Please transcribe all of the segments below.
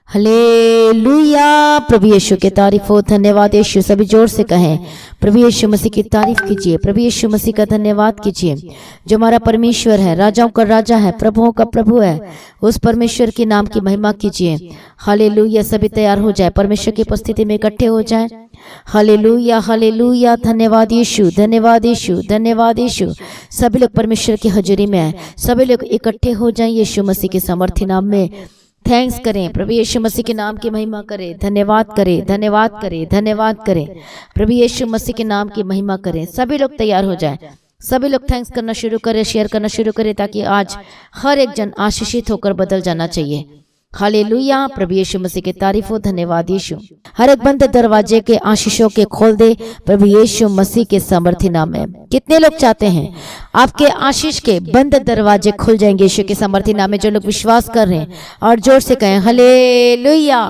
Hallelujah. प्रभु यीशु की तारीफ हो, धन्यवाद यीशु। सभी जोर से कहें, प्रभु यीशु मसीह की तारीफ कीजिए, प्रभु यीशु मसीह का धन्यवाद कीजिए। जो हमारा परमेश्वर है, राजाओं का राजा है, प्रभुओं का प्रभु है, उस परमेश्वर के नाम की महिमा कीजिए। हालेलुया। सभी तैयार हो जाए, परमेश्वर की उपस्थिति में इकट्ठे हो जाए। Hallelujah hallelujah. धन्यवाद यीशु, धन्यवाद यीशु, धन्यवाद यीशु। सभी लोग परमेश्वर की हजूरी में है, सभी लोग इकट्ठे हो जाए यीशु मसीह के सामर्थ्य नाम में। थैंक्स करें, प्रभु यीशु मसीह के नाम की महिमा करें, धन्यवाद करें, धन्यवाद करें, धन्यवाद करें। प्रभु यीशु मसीह के नाम की महिमा करें। सभी लोग तैयार हो जाएं, सभी लोग थैंक्स करना शुरू करें, शेयर करना शुरू करें, ताकि आज हर एक जन आशीषित होकर बदल जाना चाहिए। हालेलुया। प्रभु यीशु मसीह की तारीफ हो, धन्यवाद यीशु। हर एक बंद दरवाजे के आशीषों के खोल दे प्रभु यीशु मसीह के सामर्थ्य नाम में। कितने लोग चाहते हैं आपके आशीष के बंद दरवाजे खुल जाएंगे यीशु के सामर्थ्य नाम में? जो लोग विश्वास कर रहे हैं और जोर से कहें हालेलुया।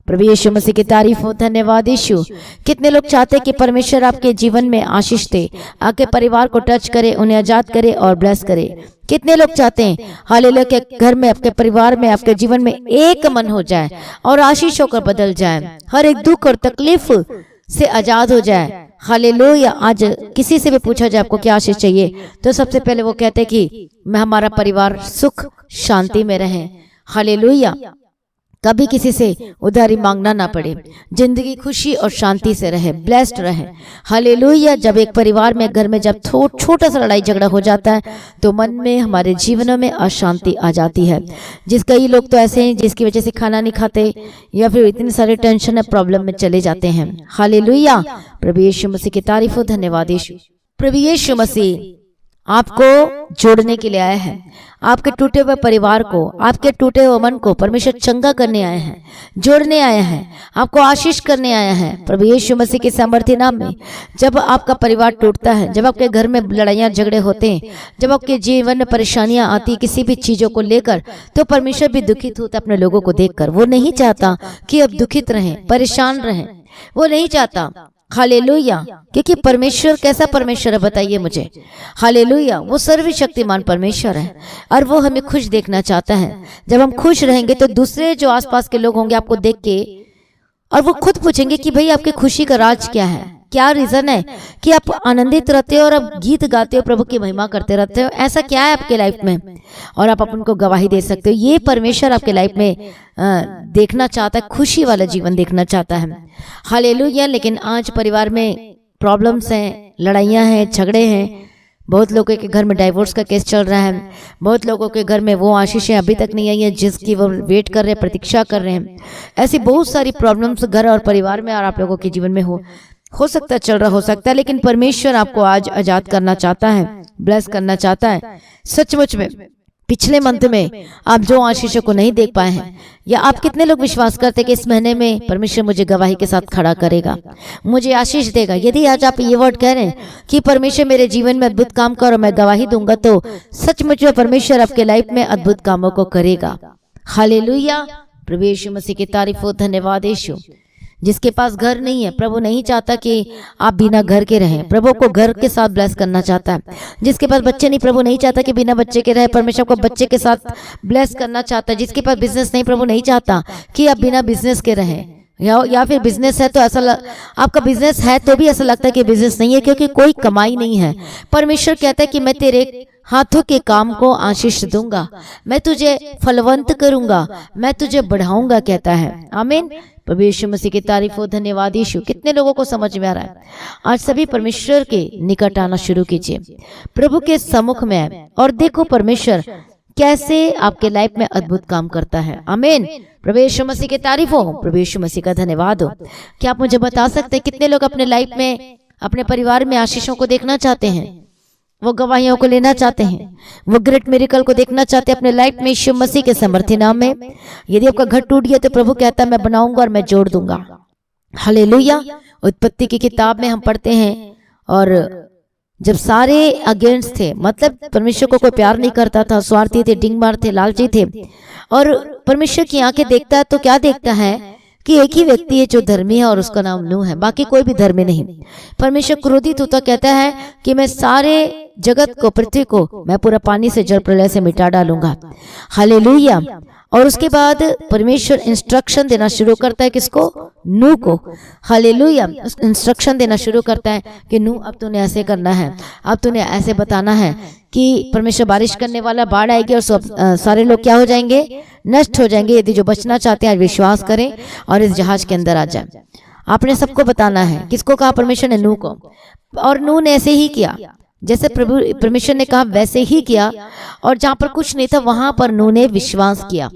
प्रभु यीशु मसीह की तारीफ हो, धन्यवाद यीशु। कितने लोग चाहते हैं कि परमेश्वर आपके जीवन में आशीष दे, आपके परिवार को टच करे, उन्हें आजाद करे और ब्लेस करे? कितने लोग चाहते हैं हालेलुया के घर में, आपके परिवार में, आपके जीवन में एक मन हो जाए और आशीष होकर बदल जाए, हर एक दुख और तकलीफ से आजाद हो जाए? हालेलुया। आज किसी से भी पूछा जाए आपको क्या आशीष चाहिए, तो सबसे पहले वो कहते हैं कि मैं, हमारा परिवार सुख शांति में रहे। हालेलुया। कभी किसी से उधारी मांगना ना पड़े, जिंदगी खुशी और शांति से रहे, ब्लेस्ड रहे। हालेलुया। जब एक परिवार में, घर में जब छोटा सा लड़ाई झगड़ा हो जाता है तो मन में, हमारे जीवनों में अशांति आ जाती है। कई लोग तो ऐसे हैं जिसकी वजह से खाना नहीं खाते या फिर इतनी सारी टेंशन है, प्रॉब्लम में चले जाते हैं। हालेलुया। प्रभु यीशु मसीह की तारीफ हो, धन्यवाद यीशु। प्रभु यीशु मसीह आपको जोड़ने के लिए आया है, आपके टूटे हुए परिवार को, आपके टूटे हुए मन को परमेश्वर चंगा करने आया है, जोड़ने आया है, आपको आशीष करने आया है। प्रभु यीशु मसीह के सामर्थ्य नाम में जब आपका परिवार टूटता है, जब आपके घर में लड़ाइयाँ झगड़े होते हैं, जब आपके जीवन में परेशानियां आती किसी भी चीजों को लेकर, तो परमेश्वर भी दुखित होता अपने लोगों को देखकर। वो नहीं चाहता कि अब दुखित रहें, परेशान रहें, वो नहीं चाहता। हालेलुया। क्योंकि परमेश्वर कैसा परमेश्वर है बताइए मुझे? हालेलुया। वो सर्वशक्तिमान परमेश्वर है और वो हमें खुश देखना चाहता है। जब हम खुश रहेंगे तो दूसरे जो आसपास के लोग होंगे आपको देख के, और वो खुद पूछेंगे कि भाई आपकी खुशी का राज क्या है, क्या रीजन है कि आप आनंदित रहते हो और आप गीत गाते हो, प्रभु की महिमा करते रहते हो? ऐसा क्या है आपके लाइफ में? और आप अपन को गवाही दे सकते हो। ये परमेश्वर आपके लाइफ में देखना चाहता है, खुशी वाला जीवन देखना चाहता है। हालेलुया। लेकिन आज परिवार में प्रॉब्लम्स हैं, लड़ाइयाँ हैं, झगड़े हैं। बहुत लोगों के घर में डाइवोर्स का केस चल रहा है, बहुत लोगों के घर में वो आशीषें अभी तक नहीं आई है जिसकी वो वेट कर रहे हैं, प्रतीक्षा कर रहे हैं। ऐसी बहुत सारी प्रॉब्लम्स घर और परिवार में और आप लोगों के जीवन में हो सकता है, चल रहा हो सकता है। लेकिन परमेश्वर आपको आज आजाद करना चाहता है, ब्लेस करना चाहता है। सचमुच में पिछले मंथ में आप जो आशीषों को नहीं देख पाए हैं, या आप कितने लोग विश्वास करते हैं कि इस महीने में परमेश्वर मुझे गवाही के साथ खड़ा करेगा, मुझे आशीष देगा? यदि आज आप ये वर्ड कह रहे हैं कि परमेश्वर मेरे जीवन में अद्भुत काम करो, मैं गवाही दूंगा, तो सचमुच में परमेश्वर आपके लाइफ में अद्भुत कामों को करेगा। हालेलुया। प्रभु यीशु मसीह की तारीफ हो, धन्यवाद यीशु। जिसके पास घर नहीं है, प्रभु नहीं चाहता कि आप बिना घर के रहें, प्रभु को घर के साथ ब्लेस करना चाहता है। जिसके पास बच्चे नहीं, प्रभु नहीं चाहता कि बिना बच्चे के रहे, परमेश्वर को बच्चे के साथ ब्लेस करना चाहता है। जिसके पास बिजनेस नहीं, प्रभु नहीं चाहता कि आप बिना बिजनेस के रहें, या फिर बिजनेस है तो आपका बिजनेस है तो भी ऐसा लगता है कि बिजनेस नहीं है क्योंकि कोई कमाई नहीं है। परमेश्वर कहता है कि मैं तेरे हाथों के काम को आशीष दूंगा, मैं तुझे फलवंत करूंगा, मैं तुझे बढ़ाऊंगा, कहता है। आमीन। प्रभु यीशु मसीह की तारीफ हो, धन्यवाद यीशु। कितने लोगों को समझ में आ रहा है? आज सभी परमेश्वर के निकट आना शुरू कीजिए, प्रभु के सम्मुख में आए और देखो परमेश्वर कैसे आपके लाइफ में अद्भुत काम करता है। आमीन। प्रभु यीशु मसीह की तारीफ हो, प्रभु यीशु मसीह का धन्यवाद हो। क्या आप मुझे बता सकते हैं कितने लोग अपने लाइफ में, अपने परिवार में आशीषों को देखना चाहते हैं, वो गवाहियों को लेना चाहते हैं, वो ग्रेट मिरेकल को देखना चाहते हैं अपने लाइफ में यीशु मसीह के सामर्थ्य नाम में? यदि आपका घर टूट गया तो प्रभु कहता है मैं बनाऊंगा और मैं जोड़ दूंगा। हालेलुया। उत्पत्ति की किताब में हम पढ़ते हैं, और जब सारे अगेंस्ट थे, मतलब परमेश्वर को कोई प्यार नहीं करता था, स्वार्थी थे, डिंगमार थे, लालची थे, और परमेश्वर की आंखें देखता है तो क्या देखता है कि एक ही व्यक्ति है जो धर्मी है और उसका नाम नूह है, बाकी कोई भी धर्मी नहीं। परमेश्वर क्रोधित होता कहता है कि मैं सारे जगत को, पृथ्वी को मैं पूरा पानी से, जल प्रलय से मिटा डालूंगा। हालेलुया। और उसके बाद परमेश्वर इंस्ट्रक्शन देना शुरू करता है किसको? नूह को। हालेलुया। इंस्ट्रक्शन देना शुरू करता है कि नूह अब तूने ऐसे करना है, अब तूने ऐसे बताना है कि परमेश्वर बारिश करने वाला, बाढ़ आएगी और सारे लोग क्या हो जाएंगे? नष्ट हो जाएंगे। यदि जो बचना चाहते हैं आज विश्वास करें और इस जहाज के अंदर आ जाए। आपने सबको बताना है। किसको कहा? परमेश्वर ने नूह को। और नूह ने ऐसे ही किया, जैसे परमेश्वर ने कहा वैसे ही किया। और जहां पर कुछ नहीं था वहां पर नूह ने विश्वास किया।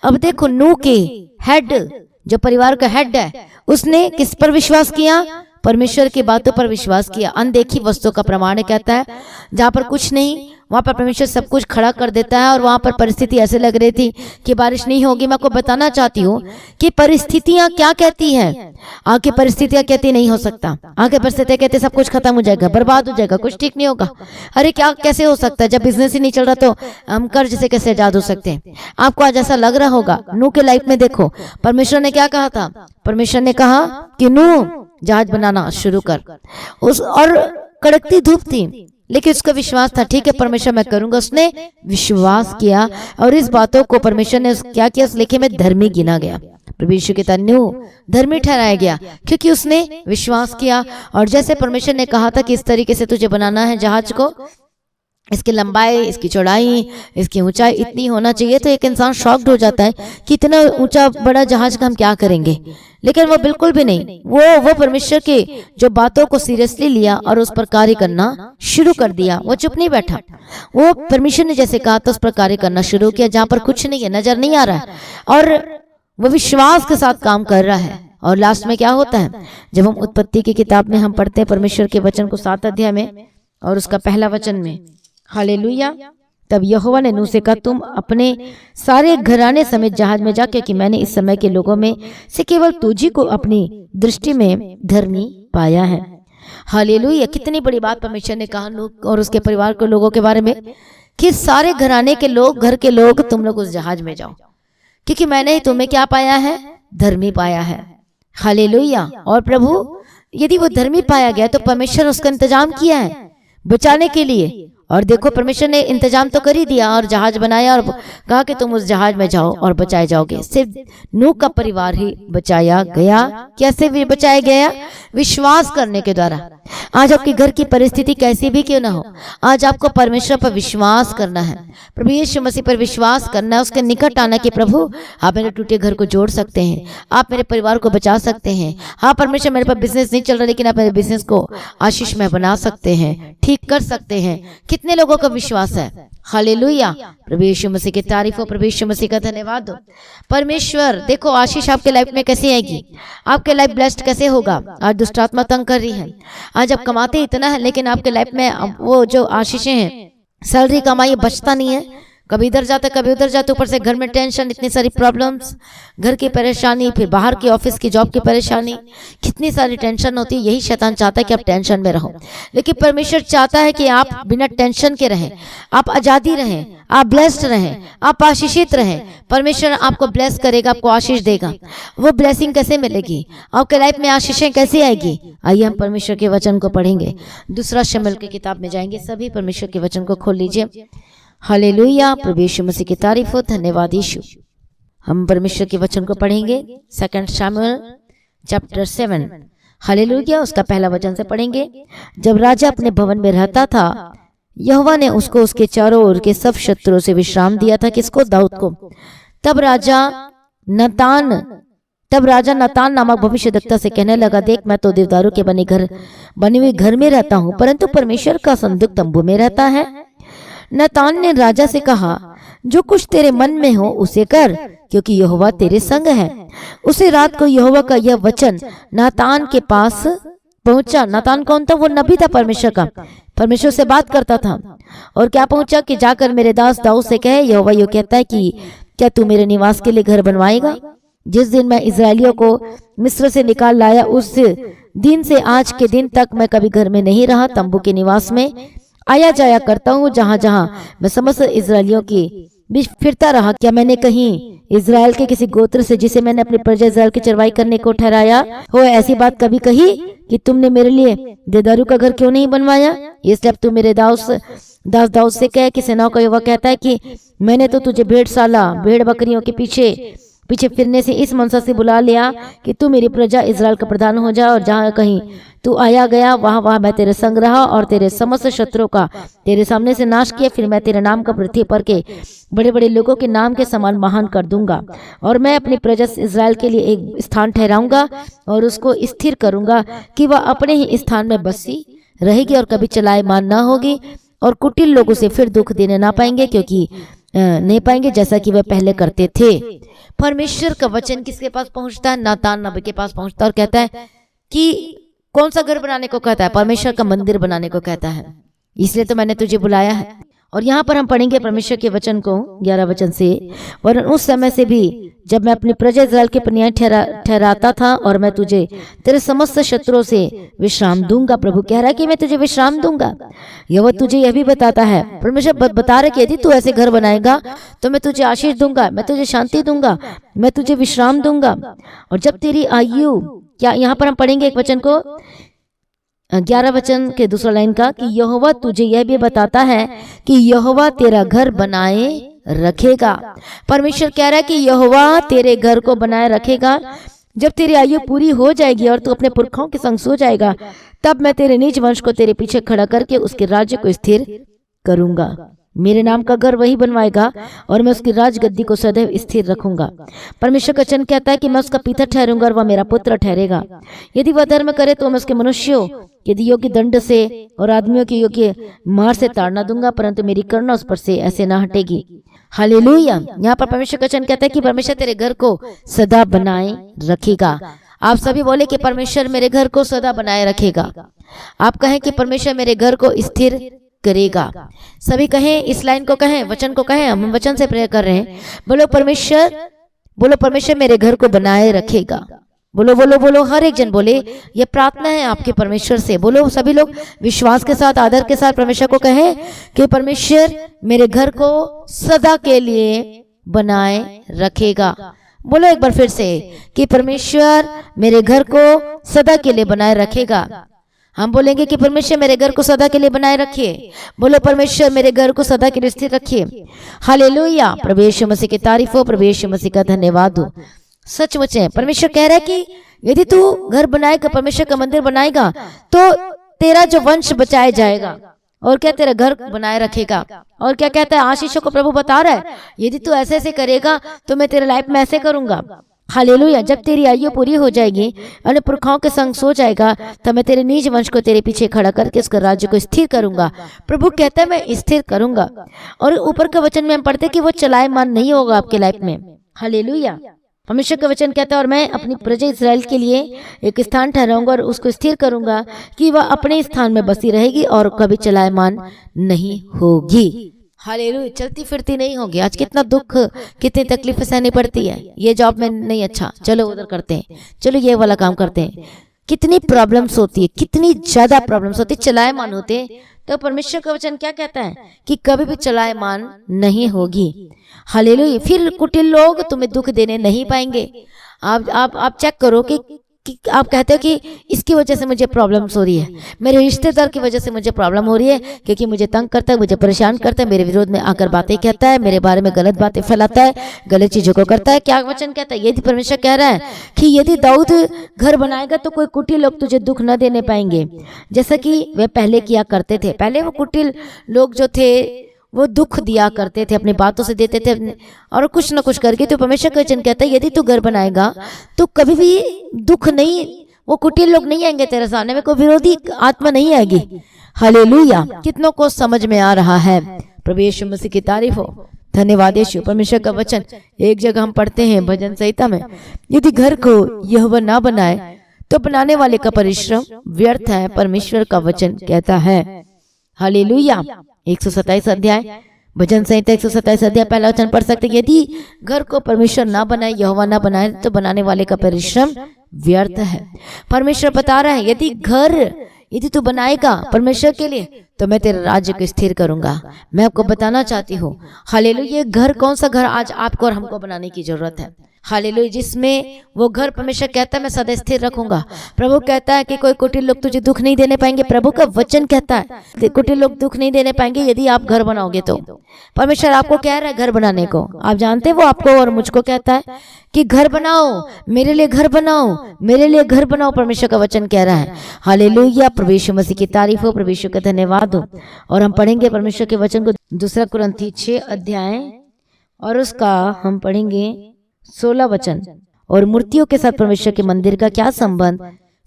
अब देखो, नूह के हेड, जो परिवार का हेड है, उसने किस पर विश्वास किया? परमेश्वर की बातों पर विश्वास किया। अनदेखी वस्तु का प्रमाण कहता है जहां पर कुछ नहीं वहां पर परमेश्वर सब कुछ खड़ा कर देता है। और वहां पर परिस्थिति ऐसे लग रही थी कि बारिश नहीं होगी। मैं आपको बताना चाहती हूँ कि परिस्थितियां क्या कहती हैं। आगे परिस्थितियां कहती नहीं हो सकता, आगे परिस्थितियां कहती सब कुछ खत्म हो जाएगा, बर्बाद हो जाएगा, कुछ ठीक नहीं होगा। अरे क्या, कैसे हो सकता है? जब बिजनेस ही नहीं चल रहा तो हम कर्ज से कैसे आजाद हो सकते हैं? आपको आज ऐसा लग रहा होगा। नूह के लाइफ में देखो, परमेश्वर ने क्या कहा था? परमेश्वर ने कहा कि नूह जहाज बनाना शुरू कर। और कड़कती धूप थी लेकिन उसका विश्वास था, ठीक है परमेश्वर मैं करूंगा। उसने विश्वास किया और इस बातों को परमेश्वर ने क्या किया? उस लेखे में धर्मी गिना गया। प्रभु यीशु के नूह धर्मी ठहराया गया क्योंकि उसने विश्वास किया। और जैसे परमेश्वर ने कहा था कि इस तरीके से तुझे बनाना है जहाज को, इसकी लंबाई, इसकी चौड़ाई, इसकी ऊंचाई इतनी होना चाहिए, तो एक इंसान शॉक्ड हो जाता है कि इतना ऊंचा बड़ा जहाज का हम क्या करेंगे। लेकिन वो बिल्कुल भी नहीं, वो परमेश्वर के जो बातों को सीरियसली लिया और उस पर कार्य करना शुरू कर दिया। वो चुप नहीं बैठा, वो परमेश्वर ने जैसे कहा था उस पर कार्य करना शुरू किया। जहां पर कुछ नहीं है, नजर नहीं आ रहा है, और वो विश्वास के साथ काम कर रहा है। और लास्ट में क्या होता है? जब हम उत्पत्ति की किताब में हम पढ़ते हैं परमेश्वर के वचन को 7 अध्याय में और उसका पहला वचन में, हालेलुया, तब यहोवा ने नूह से कहा तुम अपने सारे घराने समेत जहाज में जा, क्योंकि मैंने इस समय के लोगों में से केवल तुझी को अपनी दृष्टि में धर्मी पाया है। हालेलुया। कितनी बड़ी बात परमेश्वर ने कहा नूह और उसके परिवार के लोगों के बारे में कि सारे घराने के लोग, घर के लोग, तुम लोग उस जहाज में जाओ क्योंकि मैंने ही तुम्हें क्या पाया है? धर्मी पाया है। हालेलुया। और प्रभु यदि वो धर्मी पाया गया तो परमेश्वर ने उसका इंतजाम किया है बचाने के लिए। और देखो परमेश्वर ने इंतजाम तो कर ही दिया और जहाज बनाया और कहा कि तुम उस जहाज में जाओ और बचाए जाओगे। सिर्फ नूह का परिवार ही बचाया गया। कैसे भी बचाया गया? विश्वास करने के द्वारा। आज आपके घर की परिस्थिति कैसी भी क्यों ना हो, आज आपको परमेश्वर पर विश्वास करना है, प्रभु यीशु मसीह पर विश्वास करना है, उसके निकट आना कि प्रभु आप मेरे टूटे घर को जोड़ सकते हैं, आप मेरे परिवार को बचा सकते हैं। हाँ परमेश्वर, मेरे पास बिजनेस नहीं चल रहा लेकिन आप मेरे बिजनेस को आशीषमय बना सकते हैं, ठीक कर सकते हैं। कितने लोगों का विश्वास है? हालेलुया। प्रभु यीशु मसीह की तारीफ हो, प्रभु यीशु मसीह का धन्यवाद हो। परमेश्वर देखो आशीष आपके लाइफ में कैसे आएगी, आपके लाइफ ब्लेस्ड कैसे होगा। आज दुष्ट आत्मा तंग कर रही है, आज आप कमाते इतना है लेकिन आपके लाइफ में वो जो आशीषें हैं, सैलरी कमाई बचता नहीं है, कभी इधर जाता कभी उधर जाता, ऊपर से घर में टेंशन, इतनी सारी प्रॉब्लम्स, घर की परेशानी, फिर बाहर की ऑफिस की जॉब की परेशानी, कितनी सारी टेंशन होती है। यही शैतान चाहता है कि आप टेंशन में रहो, लेकिन परमेश्वर चाहता है कि आप बिना टेंशन के रहें, आप आजादी रहें, आप ब्लेस्ड रहें, आप आशीषित रहें। परमेश्वर आपको ब्लेस करेगा, आपको आशीष देगा। वो ब्लेसिंग कैसे मिलेगी, आपके लाइफ में आशीषें कैसे आएगी? आइए हम परमेश्वर के वचन को पढ़ेंगे। दूसरा शमूएल की किताब में जाएंगे। सभी परमेश्वर के वचन को खोल लीजिए। हालेलुया। प्रभु यीशु मसीह की तारीफ हो, धन्यवाद यीशु। हम परमेश्वर के वचन को पढ़ेंगे 2 शमूएल चैप्टर 7। हालेलुया। उसका पहला वचन से पढ़ेंगे। जब राजा अपने भवन में रहता था, यहोवा ने उसको उसके चारों ओर के सब शत्रुओं से विश्राम दिया था। किसको? दाऊद को। तब राजा नतान नामक भविष्यद्वक्ता से कहने लगा, देख मैं तो देवदारों के बने हुए घर में रहता हूँ, परंतु परमेश्वर का संदूक तंबू में रहता है। नतान ने राजा से कहा, जो कुछ तेरे मन में हो उसे कर, क्योंकि यहोवा तेरे संग है। उसे रात को यहोवा का यह वचन नातान के पास पहुंचा। नातान कौन था? वो नबी था परमेश्वर का, परमेश्वर से बात करता था। और क्या पहुंचा कि जाकर मेरे दास दाऊद से कहे, यहोवा यो कहता है कि क्या तू मेरे निवास के लिए घर बनवाएगा? जिस दिन मैं इजराइलियों को मिस्र से निकाल लाया, उस दिन से आज के दिन तक मैं कभी घर में नहीं रहा, तंबू के निवास में आया जाया करता हूँ, जहाँ जहाँ मैं समस्त इजराइलियों की बीच फिरता रहा। क्या मैंने कहीं इजराइल के किसी गोत्र से, जिसे मैंने अपने प्रजा इजराइल की चरवाई करने को ठहराया हो, ऐसी बात कभी कही कि तुमने मेरे लिए देवदारू का घर क्यों नहीं बनवाया? इसलिए अब तू मेरे दास दास दाऊद से कह कि सेनाओं का यहोवा कहता है कि मैंने तो तुझे भेड़ बकरियों के पीछे फिरने से इस मनसा से बुला लिया कि तू मेरी प्रजा इज़राइल का प्रधान हो जा, और जहाँ कहीं तू आया गया वहाँ मैं तेरे संग रहा और तेरे समस्त शत्रुओं का तेरे सामने से नाश किया। फिर मैं तेरे नाम का पृथ्वी पर के बड़े बड़े लोगों के नाम के समान महान कर दूंगा, और मैं अपनी प्रजा इज़राइल के लिए एक स्थान ठहराऊंगा और उसको स्थिर करूंगा कि वह अपने ही स्थान में बसी रहेगी और कभी चलायमान ना होगी, और कुटिल लोगों से फिर दुख देने ना पाएंगे, क्योंकि नहीं पाएंगे जैसा कि वह पहले करते थे। परमेश्वर का वचन किसके पास पहुंचता है? नातान नबी के पास पहुंचता है और कहता है कि कौन सा घर बनाने को कहता है? परमेश्वर का मंदिर बनाने को कहता है, इसलिए तो मैंने तुझे बुलाया है। और यहाँ पर हम पढ़ेंगे परमेश्वर के वचन को 11 वचन से, वरन उस समय से भी जब मैं अपनी प्रजा इज़राइल के न्याय ठहराता था, और मैं तुझे तेरे समस्त शत्रुओं से विश्राम दूंगा। प्रभु कह रहा है कि मैं तुझे विश्राम दूंगा। यह तुझे यह भी बताता है, परमेश्वर बता रहा है कि यदि तू ऐसे घर बनाएगा तो मैं तुझे आशीष दूंगा, मैं तुझे शांति दूंगा, मैं तुझे विश्राम दूंगा। और जब तेरी आयु, क्या यहाँ पर हम पढ़ेंगे एक वचन को 11 वचन के दूसरा लाइन का, कि यहोवा तुझे यह भी बताता है कि यहोवा तेरा घर बनाए रखेगा। परमेश्वर कह रहा है कि यहोवा तेरे घर को बनाए रखेगा। जब तेरी आयु पूरी हो जाएगी और तू अपने पुरखाओं के संग सो जाएगा, तब मैं तेरे निज वंश को तेरे पीछे खड़ा करके उसके राज्य को स्थिर करूंगा। मेरे नाम का घर वही बनवाएगा और मैं उसकी राजगद्दी को सदैव स्थिर रखूंगा। परमेश्वर का वचन कहता है कि मैं उसका पिता ठहरूंगा और वह मेरा पुत्र ठहरेगा। यदि वह धर्म करे तो मैं उसके मनुष्यों यदि योग्य दंड से और आदमियों की योग्य मार से ताड़ना दूंगा, परंतु मेरी करुणा उस पर से ऐसे ना हटेगी। हालेलुया। यहाँ पर परमेश्वर का वचन कहता है कि परमेश्वर तेरे घर को सदा बनाए रखेगा। आप सभी बोले कि परमेश्वर मेरे घर को सदा बनाए रखेगा। आप कहें कि परमेश्वर मेरे घर को स्थिर करेगा। सभी कहें, इस लाइन को कहें, वचन को कहें। हम वचन से प्रेयर कर रहे हैं। बोलो परमेश्वर मेरे घर को बनाए रखेगा। बोलो बोलो बोलो, हर एक जन बोले। ये प्रार्थना है आपके परमेश्वर से। बोलो सभी लोग विश्वास के साथ, आदर के साथ परमेश्वर को कहें कि परमेश्वर मेरे घर को सदा के लिए बनाए रखेगा। बोलो एक बार फिर से कि परमेश्वर मेरे घर को सदा के लिए बनाए रखेगा। हम बोलेंगे कि परमेश्वर मेरे घर को सदा के लिए बनाए रखिए। बोलो परमेश्वर मेरे घर को सदा के लिए स्थिर रखिए। हालेलुया। प्रभु यीशु मसीह की तारीफ हो, प्रभु यीशु मसीह का धन्यवाद हो। सचमुच है, परमेश्वर कह रहा है कि यदि तू घर बनाएगा, परमेश्वर का मंदिर बनाएगा, तो तेरा जो वंश बचाया जाएगा। और क्या? तेरा घर बनाए रखेगा। और क्या कहता है? आशीषों को प्रभु बता रहा है, यदि तू ऐसे ऐसे करेगा तो मैं तेरे लाइफ में ऐसे करूंगा। हालेलुया। जब तेरी आयु पूरी हो जाएगी, अपने पुरखाओं के संग सो जाएगा, तब मैं तेरे निज वंश को तेरे पीछे खड़ा करके उसका राज्य को स्थिर करूंगा। प्रभु कहता है मैं स्थिर करूंगा। और ऊपर का वचन में हम पढ़ते कि वो चलायमान नहीं होगा आपके लाइफ में। हालेलुया। परमेश्वर का वचन कहता है, और मैं अपनी प्रजा इज़राइल के लिए एक स्थान ठहराऊंगा और उसको स्थिर करूंगा कि वह अपने स्थान में बसी रहेगी और कभी चलायमान नहीं होगी। हालेलुया। चलती फिरती नहीं होगी। आज कितना दुख, कितनी तकलीफें सहनी पड़ती है। ये जॉब में नहीं अच्छा, चलो उधर करते हैं, चलो ये वाला काम करते हैं। कितनी प्रॉब्लम्स होती है, कितनी ज्यादा प्रॉब्लम्स होती है। चलायमान होते तो परमेश्वर का वचन क्या कहता है कि कभी भी चलायमान नहीं होगी। हालेलुया। फिर कुटिल लोग तुम्हें दुख देने नहीं पाएंगे। आप चेक करो कि आप कहते हो कि इसकी वजह से मुझे प्रॉब्लम्स हो रही है, मेरे रिश्तेदार की वजह से मुझे प्रॉब्लम हो रही है, क्योंकि मुझे तंग करता है, मुझे परेशान करता है, मेरे विरोध में आकर बातें कहता है, मेरे बारे में गलत बातें फैलाता है, गलत चीजों को करता है। क्या वचन कहता है? यदि परमेश्वर कह रहा है कि यदि दाऊद घर बनाएगा तो कोई कुटिल लोग तुझे दुख न देने पाएंगे, जैसा कि वे पहले किया करते थे। पहले वो कुटिल लोग जो थे वो दुख दिया करते थे, अपनी बातों से देते थे और कुछ न कुछ करके। तो परमेश्वर का वचन कहता है यदि तू घर बनाएगा तो कभी भी दुख नहीं, वो कुटिल लोग नहीं आएंगे तेरे सामने में, कोई विरोधी आत्मा नहीं आएगी। हालेलुया। कितनों को समझ में आ रहा है? प्रभु यीशु मसीह की तारीफ हो। धन्यवाद यीशु। परमेश्वर का वचन एक जगह हम पढ़ते हैं भजन संहिता में, यदि घर को यहोवा ना बनाए तो बनाने वाले का परिश्रम व्यर्थ है, परमेश्वर का वचन कहता है। हालेलुया। 127 अध्याय भजन संहिता 127 अध्याय पहला वचन पढ़ सकते हैं, यदि घर को परमेश्वर ना बनाए, यहोवा ना बनाए, तो बनाने वाले का परिश्रम व्यर्थ है। परमेश्वर बता रहा है यदि तू बनाएगा परमेश्वर के लिए तो मैं तेरे राज्य को स्थिर करूंगा। मैं आपको बताना चाहती हूँ हालेलुया, ये घर कौन सा घर आज आपको और हमको बनाने की जरूरत है? हालेलुया, जिसमें वो घर परमेश्वर कहता है मैं सदा स्थिर रखूंगा। प्रभु कहता है कि कोई कुटिल लोग तुझे दुख नहीं देने पाएंगे। प्रभु का वचन कहता है कुटिल लोग दुख नहीं देने पाएंगे यदि आप घर बनाओगे तो। परमेश्वर आपको कह रहा है घर बनाने को। आप जानते हैं वो आपको और मुझको कहता है कि घर बनाओ, मेरे लिए घर बनाओ, मेरे लिए घर बनाओ। परमेश्वर का वचन कह रहा है। हालेलुया, प्रभु यीशु मसीह की तारीफ हो, प्रभु यीशु का धन्यवाद हो। और हम पढ़ेंगे परमेश्वर के वचन को 2 कुरिन्थी 6 अध्याय और उसका हम पढ़ेंगे 16 वचन। और मूर्तियों के साथ परमेश्वर के मंदिर का क्या संबंध,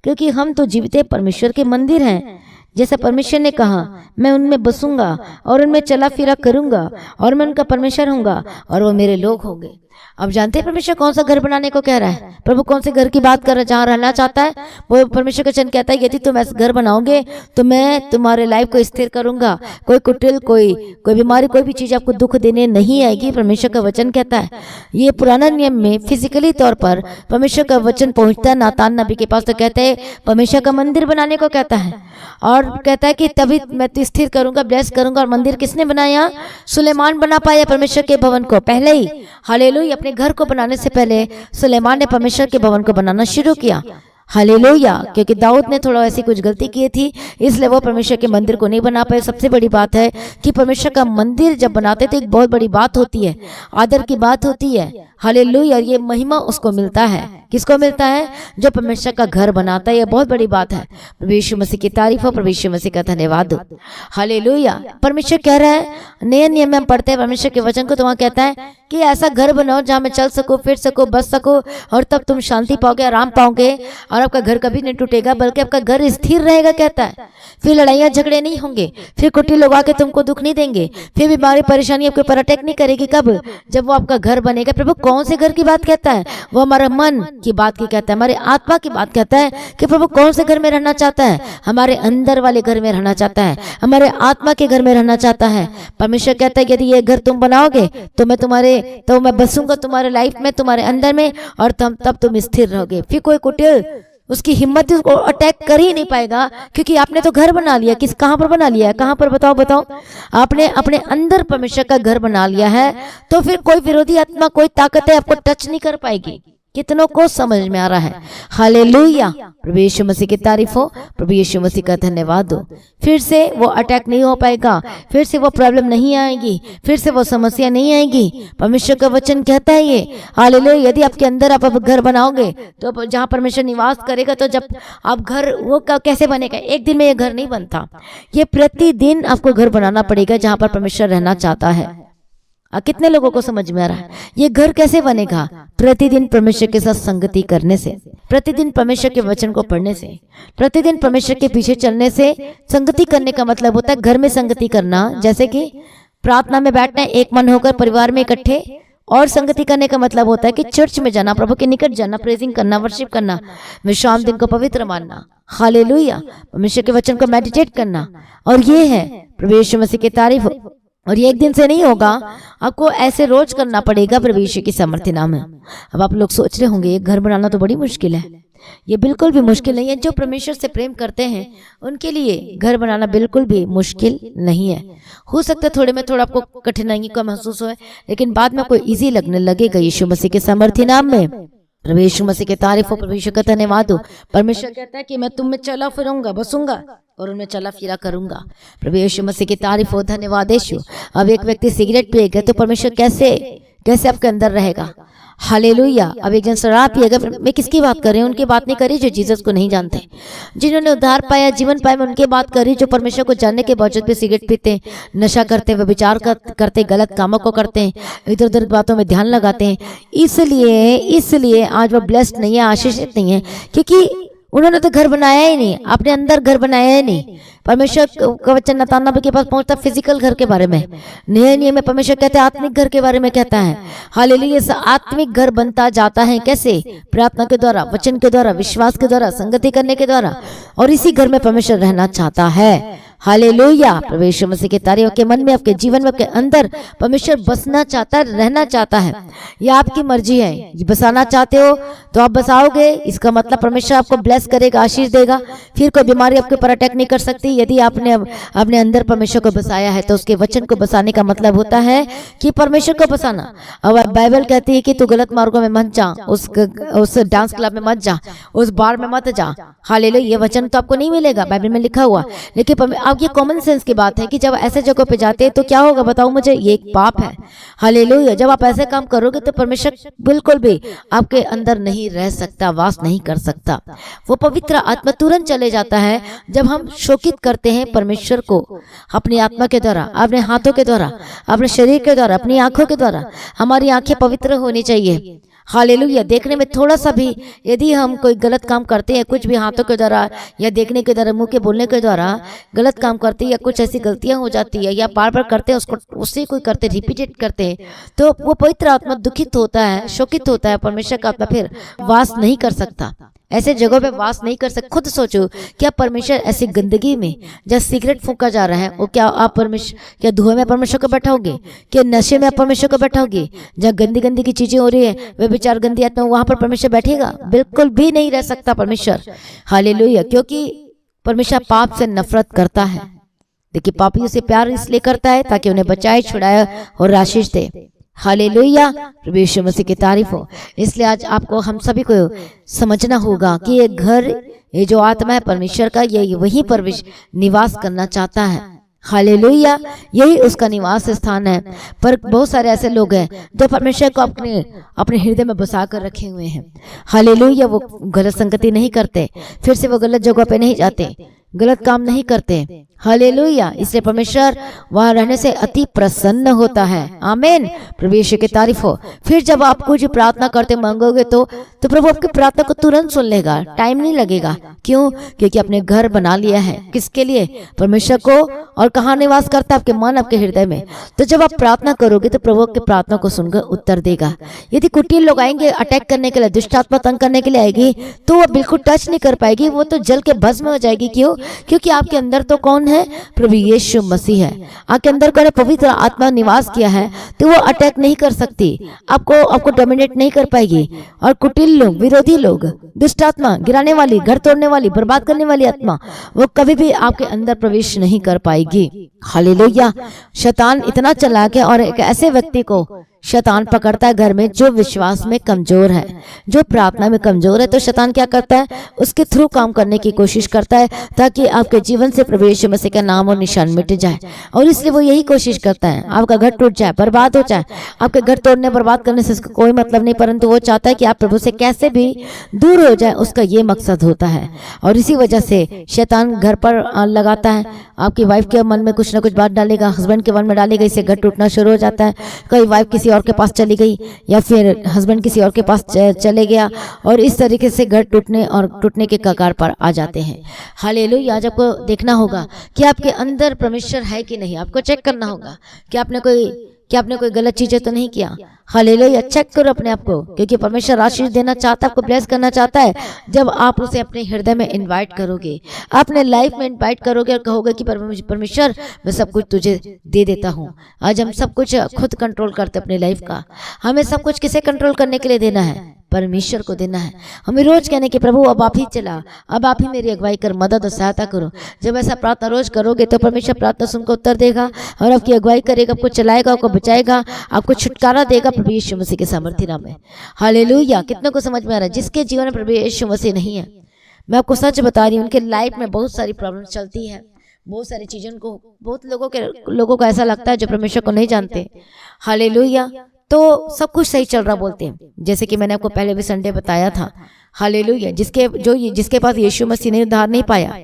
क्योंकि हम तो जीवित परमेश्वर के मंदिर हैं। जैसा परमेश्वर ने कहा मैं उनमें बसूंगा और उनमें चला फिरा करूंगा और मैं उनका परमेश्वर होऊंगा और वो मेरे लोग होंगे। अब जानते हैं परमेश्वर कौन सा घर बनाने को कह रहा है। प्रभु कौन से घर की बात कर रहा है, जहाँ रहना चाहता है। वो परमेश्वर का वचन कहता है यदि तुम ऐसा घर बनाओगे तो मैं तुम्हारे लाइफ को स्थिर करूंगा। कोई कुटिल, कोई बीमारी, कोई भी चीज आपको दुख देने नहीं आएगी। परमेश्वर का वचन कहता है। ये पुराना नियम में फिजिकली तौर पर परमेश्वर का वचन पहुंचता है नातान नबी के पास, तो कहते हैं परमेश्वर का मंदिर बनाने को कहता है और कहता है कि तभी मैं तो स्थिर करूंगा, ब्लेस करूंगा। और मंदिर किसने बनाया? सुलेमान बना पाया परमेश्वर के भवन को पहले ही। हालेलुया, अपने घर को बनाने से पहले सुलेमान ने परमेश्वर के भवन को बनाना शुरू किया। हालेलुया, क्योंकि दाऊद ने थोड़ा ऐसी कुछ गलती की थी, इसलिए वो परमेश्वर के मंदिर को नहीं बना पाए। सबसे बड़ी बात है कि परमेश्वर का मंदिर जब बनाते तो एक बहुत बड़ी बात होती है, आदर की बात होती है। हालेलुया, ये महिमा उसको मिलता है। किसको मिलता है? जो परमेश्वर का घर बनाता है। ये बहुत बड़ी बात है। प्रभु यीशु मसीह की तारीफ हो, प्रभु यीशु मसीह का धन्यवाद हो। हालेलुया, परमेश्वर कह रहा है, नए नियम में हम पढ़ते हैं परमेश्वर के वचन को, तो वहाँ कहता है कि ऐसा घर बनाओ जहाँ मैं चल सकूं, फिर सकूं, बस सकूं, और तब तुम शांति पाओगे, आराम पाओगे, और आपका घर कभी नहीं टूटेगा बल्कि आपका घर स्थिर रहेगा। कहता है फिर लड़ाइयाँ झगड़े नहीं होंगे, फिर कुटिल लोग आके तुमको दुख नहीं देंगे, फिर बीमारी परेशानी आपके ऊपर अटैक नहीं करेगी। कब? जब वो आपका घर बनेगा। प्रभु कौन से घर की बात कहता है? वो हमारे मन की बात की कहता है, हमारे आत्मा की बात कहता है कि प्रभु कौन से घर में रहना चाहता है? हमारे अंदर वाले घर में रहना चाहता है, हमारे आत्मा के घर में रहना चाहता है। परमेश्वर कहता है यदि ये घर तुम बनाओगे तो मैं बसूंगा तुम्हारे लाइफ में, तुम्हारे अंदर में, और तब तुम स्थिर रहोगे। फिर कोई कुटिल उसकी हिम्मत उसको अटैक कर ही नहीं पाएगा, क्योंकि आपने तो घर बना लिया। कहाँ पर बना लिया है? कहाँ पर? बताओ। आपने अपने अंदर परमेश्वर का घर बना लिया है, तो फिर कोई विरोधी आत्मा, कोई ताकत है आपको टच नहीं कर पाएगी। कितनों को समझ में आ रहा है? हालेलुया, प्रभु यीशु मसीह की तारीफ हो, प्रभु यीशु मसीह का धन्यवाद हो। फिर से वो अटैक नहीं हो पाएगा, फिर से वो प्रॉब्लम नहीं आएगी, फिर से वो समस्या नहीं आएगी। परमेश्वर का वचन कहता है ये। हालेलुया, यदि आपके अंदर आप घर बनाओगे तो जहाँ परमेश्वर निवास करेगा, तो जब आप घर वो कैसे बनेगा? एक दिन में ये घर नहीं बनता, ये प्रतिदिन आपको घर बनाना पड़ेगा जहाँ पर परमेश्वर रहना चाहता है। कितने लोगों को समझ में आ रहा है? ये घर कैसे बनेगा? प्रतिदिन परमेश्वर के साथ संगति करने से, प्रतिदिन परमेश्वर के वचन को पढ़ने से, प्रतिदिन परमेश्वर के पीछे चलने से। संगति करने का मतलब होता है घर में संगति करना, जैसे कि प्रार्थना में बैठना, एक मन होकर परिवार में इकट्ठे। और संगति करने का मतलब होता है कि चर्च में जाना, प्रभु के निकट जाना, प्रेजिंग करना, वर्शिप करना, विश्राम दिन को पवित्र मानना। हालेलुया, परमेश्वर के वचन को मेडिटेट करना। और ये है प्रभु यीशु मसीह की तारीफ। और ये एक दिन से नहीं होगा, आपको ऐसे रोज करना पड़ेगा प्रभु यीशु की सामर्थ्य नाम है। अब आप लोग सोच रहे होंगे ये घर बनाना तो बड़ी मुश्किल है। ये बिल्कुल भी मुश्किल नहीं है। जो परमेश्वर से प्रेम करते हैं उनके लिए घर बनाना बिल्कुल भी मुश्किल नहीं है। हो सकता है थोड़े में थोड़ा आपको कठिनाई का महसूस हो, लेकिन बाद में आपको इजी लगने लगेगा यीशु मसीह के सामर्थ्य नाम में। प्रभु यीशु मसीह की तारीफ हो, प्रभु यीशु का धन्यवाद हो। परमेश्वर कहता है कि मैं तुम में चला फिरूंगा, बसूंगा और उनमें चला फिरा करूंगा। प्रभु यीशु मसीह की तारीफ हो, धन्यवाद यीशु। अब एक व्यक्ति सिगरेट पिएगा तो परमेश्वर कैसे आपके अंदर रहेगा? हालेलुया। अब एक जन शराब पिएगा, मैं किसकी बात कर रही हूँ? उनकी बात नहीं करी जो जीसस को नहीं जानते, जिन्होंने उद्धार पाया, जीवन पाया, मैं उनकी बात करी जो परमेश्वर को जानने के बावजूद भी सिगरेट पीते हैं, नशा करते हैं, विचार करते, गलत कामों को करते हैं, इधर उधर बातों में ध्यान लगाते हैं। इसलिए आज वो ब्लेस्ड नहीं है, आशीषित नहीं है, क्योंकि उन्होंने तो घर बनाया ही नहीं, अपने अंदर घर बनाया ही नहीं। परमेश्वर का वचन नातान नबी के पास पहुंचता फिजिकल घर के बारे में, नए नियम में परमेश्वर कहते हैं आत्मिक घर के बारे में कहता है। हालेलुया, आत्मिक घर बनता जाता है कैसे? प्रार्थना के द्वारा, वचन के द्वारा, विश्वास के द्वारा, संगति करने के द्वारा। और इसी घर में परमेश्वर रहना चाहता है। हालेलुया, प्रभु यीशु मसीह की तारीफ। आपके मन में, आपके जीवन में, आपके अंदर परमेश्वर बसना चाहता है, रहना चाहता है। यह आपकी मर्जी है। बसाना चाहते हो तो आप बसाओगे, इसका मतलब परमेश्वर आपको ब्लेस करेगा, आशीष देगा। फिर कोई बीमारी आपके ऊपर अटैक नहीं कर सकती। यदि आपने अपने अंदर परमेश्वर को बसाया है तो उसके वचन को बसाने का मतलब होता है कि परमेश्वर को बसाना। अब बाइबल कहती है कि तू गलत मार्गों में मत जा, उस डांस क्लब में मत जा, उस बार में मत जा। हालेलुया, ये वचन तो आपको नहीं मिलेगा बाइबल में लिखा हुआ, लेकिन अब ये कॉमन सेंस की बात है कि जब ऐसे जगहों पे जाते हैं तो क्या होगा बताओ मुझे, ये एक पाप है। हालेलुया, जब आप ऐसे काम करोगे तो परमेश्वर बिल्कुल भी आपके अंदर नहीं रह सकता, वास नहीं कर सकता। वो पवित्र आत्मा तुरंत चले जाता है जब हम शोकित करते हैं परमेश्वर को अपनी आत्मा के द्वारा, अपने हाथों के द्वारा, अपने शरीर के द्वारा, अपनी आंखों के द्वारा। हमारी आंखें पवित्र होनी चाहिए। हालेलुया, देखने में थोड़ा सा भी यदि हम कोई गलत काम करते हैं, कुछ भी हाथों के द्वारा या देखने के द्वारा, मुंह के बोलने के द्वारा गलत काम करते हैं या कुछ ऐसी गलतियां हो जाती है या बार बार करते हैं उसको, उससे कोई करते रिपीटेड करते हैं, तो वो पवित्र आत्मा दुखित होता है, शोकित होता है। परमेश्वर का आत्मा फिर वास नहीं कर सकता, ऐसे जगहों पे वास नहीं कर सकते। खुद सोचो, क्या परमेश्वर ऐसी गंदगी में जहाँ सिगरेट फूंका जा रहा है, वो क्या आप परमेश्वर, क्या धुएं में परमेश्वर को बैठाओगे? क्या नशे में आप परमेश्वर को बैठाओगे? जहाँ गंदी गंदी की चीजें हो रही है, वे विचार गंदी आत्मा, वहां पर परमेश्वर बैठेगा? बिल्कुल भी नहीं रह सकता परमेश्वर। हालेलुया, क्योंकि परमेश्वर पाप से नफरत करता है। देखिए, पापियों से प्यार इसलिए करता है ताकि उन्हें बचाए, छुड़ाए और आशीष दे। हालेलुया, प्रभु यीशु मसीह की तारीफ हो। इसलिए आज आपको, हम सभी को समझना होगा कि ये घर, ये जो आत्मा है परमेश्वर का, ये वहीं पर निवास करना चाहता है। हालेलुया, यही उसका निवास स्थान है। पर बहुत सारे ऐसे लोग हैं जो परमेश्वर को अपने हृदय में बसा कर रखे हुए हैं। हालेलुया, वो गलत संगति नहीं करते, फिर से वो गलत जगह पे नहीं जाते, गलत काम नहीं करते। हालेलुया, इसलिए परमेश्वर वहां रहने से अति प्रसन्न होता है। आमीन, प्रभु यीशु की तारीफ हो। फिर जब आप कुछ प्रार्थना करते मांगोगे तो प्रभु आपकी प्रार्थना को तुरंत सुन लेगा, टाइम नहीं लगेगा। क्यों? क्योंकि आपने घर बना लिया है। किसके लिए? परमेश्वर को। और कहाँ निवास करता है? आपके मन, आपके हृदय में। तो जब आप प्रार्थना करोगे तो प्रभु आपकी प्रार्थना को सुनकर उत्तर देगा। यदि कुटिल लोग आएंगे अटैक करने के लिए, दुष्ट आत्मा तंग करने के लिए आएगी, तो वो बिल्कुल टच नहीं कर पाएगी, वो तो जल के भस्म हो जाएगी। क्यों? क्योंकि आपके अंदर तो कौन है? प्रभु यीशु मसीह है। आपके अंदर को पवित्र आत्मा निवास किया है, तो वो अटैक नहीं कर सकती, आपको डोमिनेट नहीं कर पाएगी। और कुटिल लोग, विरोधी लोग, दुष्ट आत्मा, गिराने वाली, घर तोड़ने वाली, बर्बाद करने वाली आत्मा, वो कभी भी आपके अंदर प्रवेश नहीं कर पाएगी। हालेलुया, शैतान इतना चालाक है, और एक ऐसे व्यक्ति को शैतान पकड़ता है घर में जो विश्वास में कमजोर है, जो प्रार्थना में कमजोर है। तो शैतान क्या करता है? उसके थ्रू काम करने की कोशिश करता है ताकि आपके जीवन से प्रभु यीशु मसीह का नाम और निशान मिट जाए। और इसलिए वो यही कोशिश करता है आपका घर टूट जाए, बर्बाद हो जाए। आपके घर तोड़ने, बर्बाद करने से उसका कोई मतलब नहीं, परंतु वो चाहता है कि आप प्रभु से कैसे भी दूर हो जाए, उसका ये मकसद होता है। और इसी वजह से शैतान घर पर लगाता है। आपकी वाइफ के मन में कुछ ना कुछ बात डालेगा, हस्बैंड के मन में डालेगा, इससे घर टूटना शुरू हो जाता है। कई वाइफ किसी और के पास चली गई, या फिर हस्बैंड किसी और के पास चले गया, और इस तरीके से घर टूटने के कगार पर आ जाते हैं। हालेलुया, आज आपको देखना होगा कि आपके अंदर परमेश्वर है कि नहीं। आपको चेक करना होगा कि आपने कोई गलत चीजें तो नहीं किया। हालेलुया, चेक करो अपने आप को, क्योंकि परमेश्वर आशीष देना चाहता है, आपको ब्लेस करना चाहता है। जब आप उसे अपने हृदय में इनवाइट करोगे, अपने लाइफ में इनवाइट करोगे और कहोगे कि परमेश्वर, मैं सब कुछ तुझे दे देता हूँ। आज हम सब कुछ खुद कंट्रोल करते अपनी लाइफ का। हमें सब कुछ किसे कंट्रोल करने के लिए देना है? परमेश्वर को देना है। हमें रोज कहने कि प्रभु अब आप ही चला, अब आप ही मेरी अगुवाई कर, मदद और सहायता करो। जब ऐसा प्रार्थना रोज करोगे तो परमेश्वर प्रार्थना सुनकर उत्तर देगा और आपकी अगुवाई करेगा, आपको चलाएगा, आपको बचाएगा, आपको छुटकारा देगा प्रभु यीशु मसीह के सामर्थ्य नाम में। हालेलुया, कितने को समझ में आ रहा है? जिसके जीवन में प्रभु यीशु मसीह नहीं है, मैं आपको सच बता रही हूँ, उनके लाइफ में बहुत सारी प्रॉब्लम चलती है, बहुत सारी चीजों को, बहुत लोगों को ऐसा लगता है जो परमेश्वर को नहीं जानते। हालेलुया, तो सब कुछ सही चल रहा बोलते हैं, जैसे कि मैंने आपको पहले भी संडे बताया था। हालेलुया, जिसके पास यीशु मसीह ने उद्धार नहीं पाया,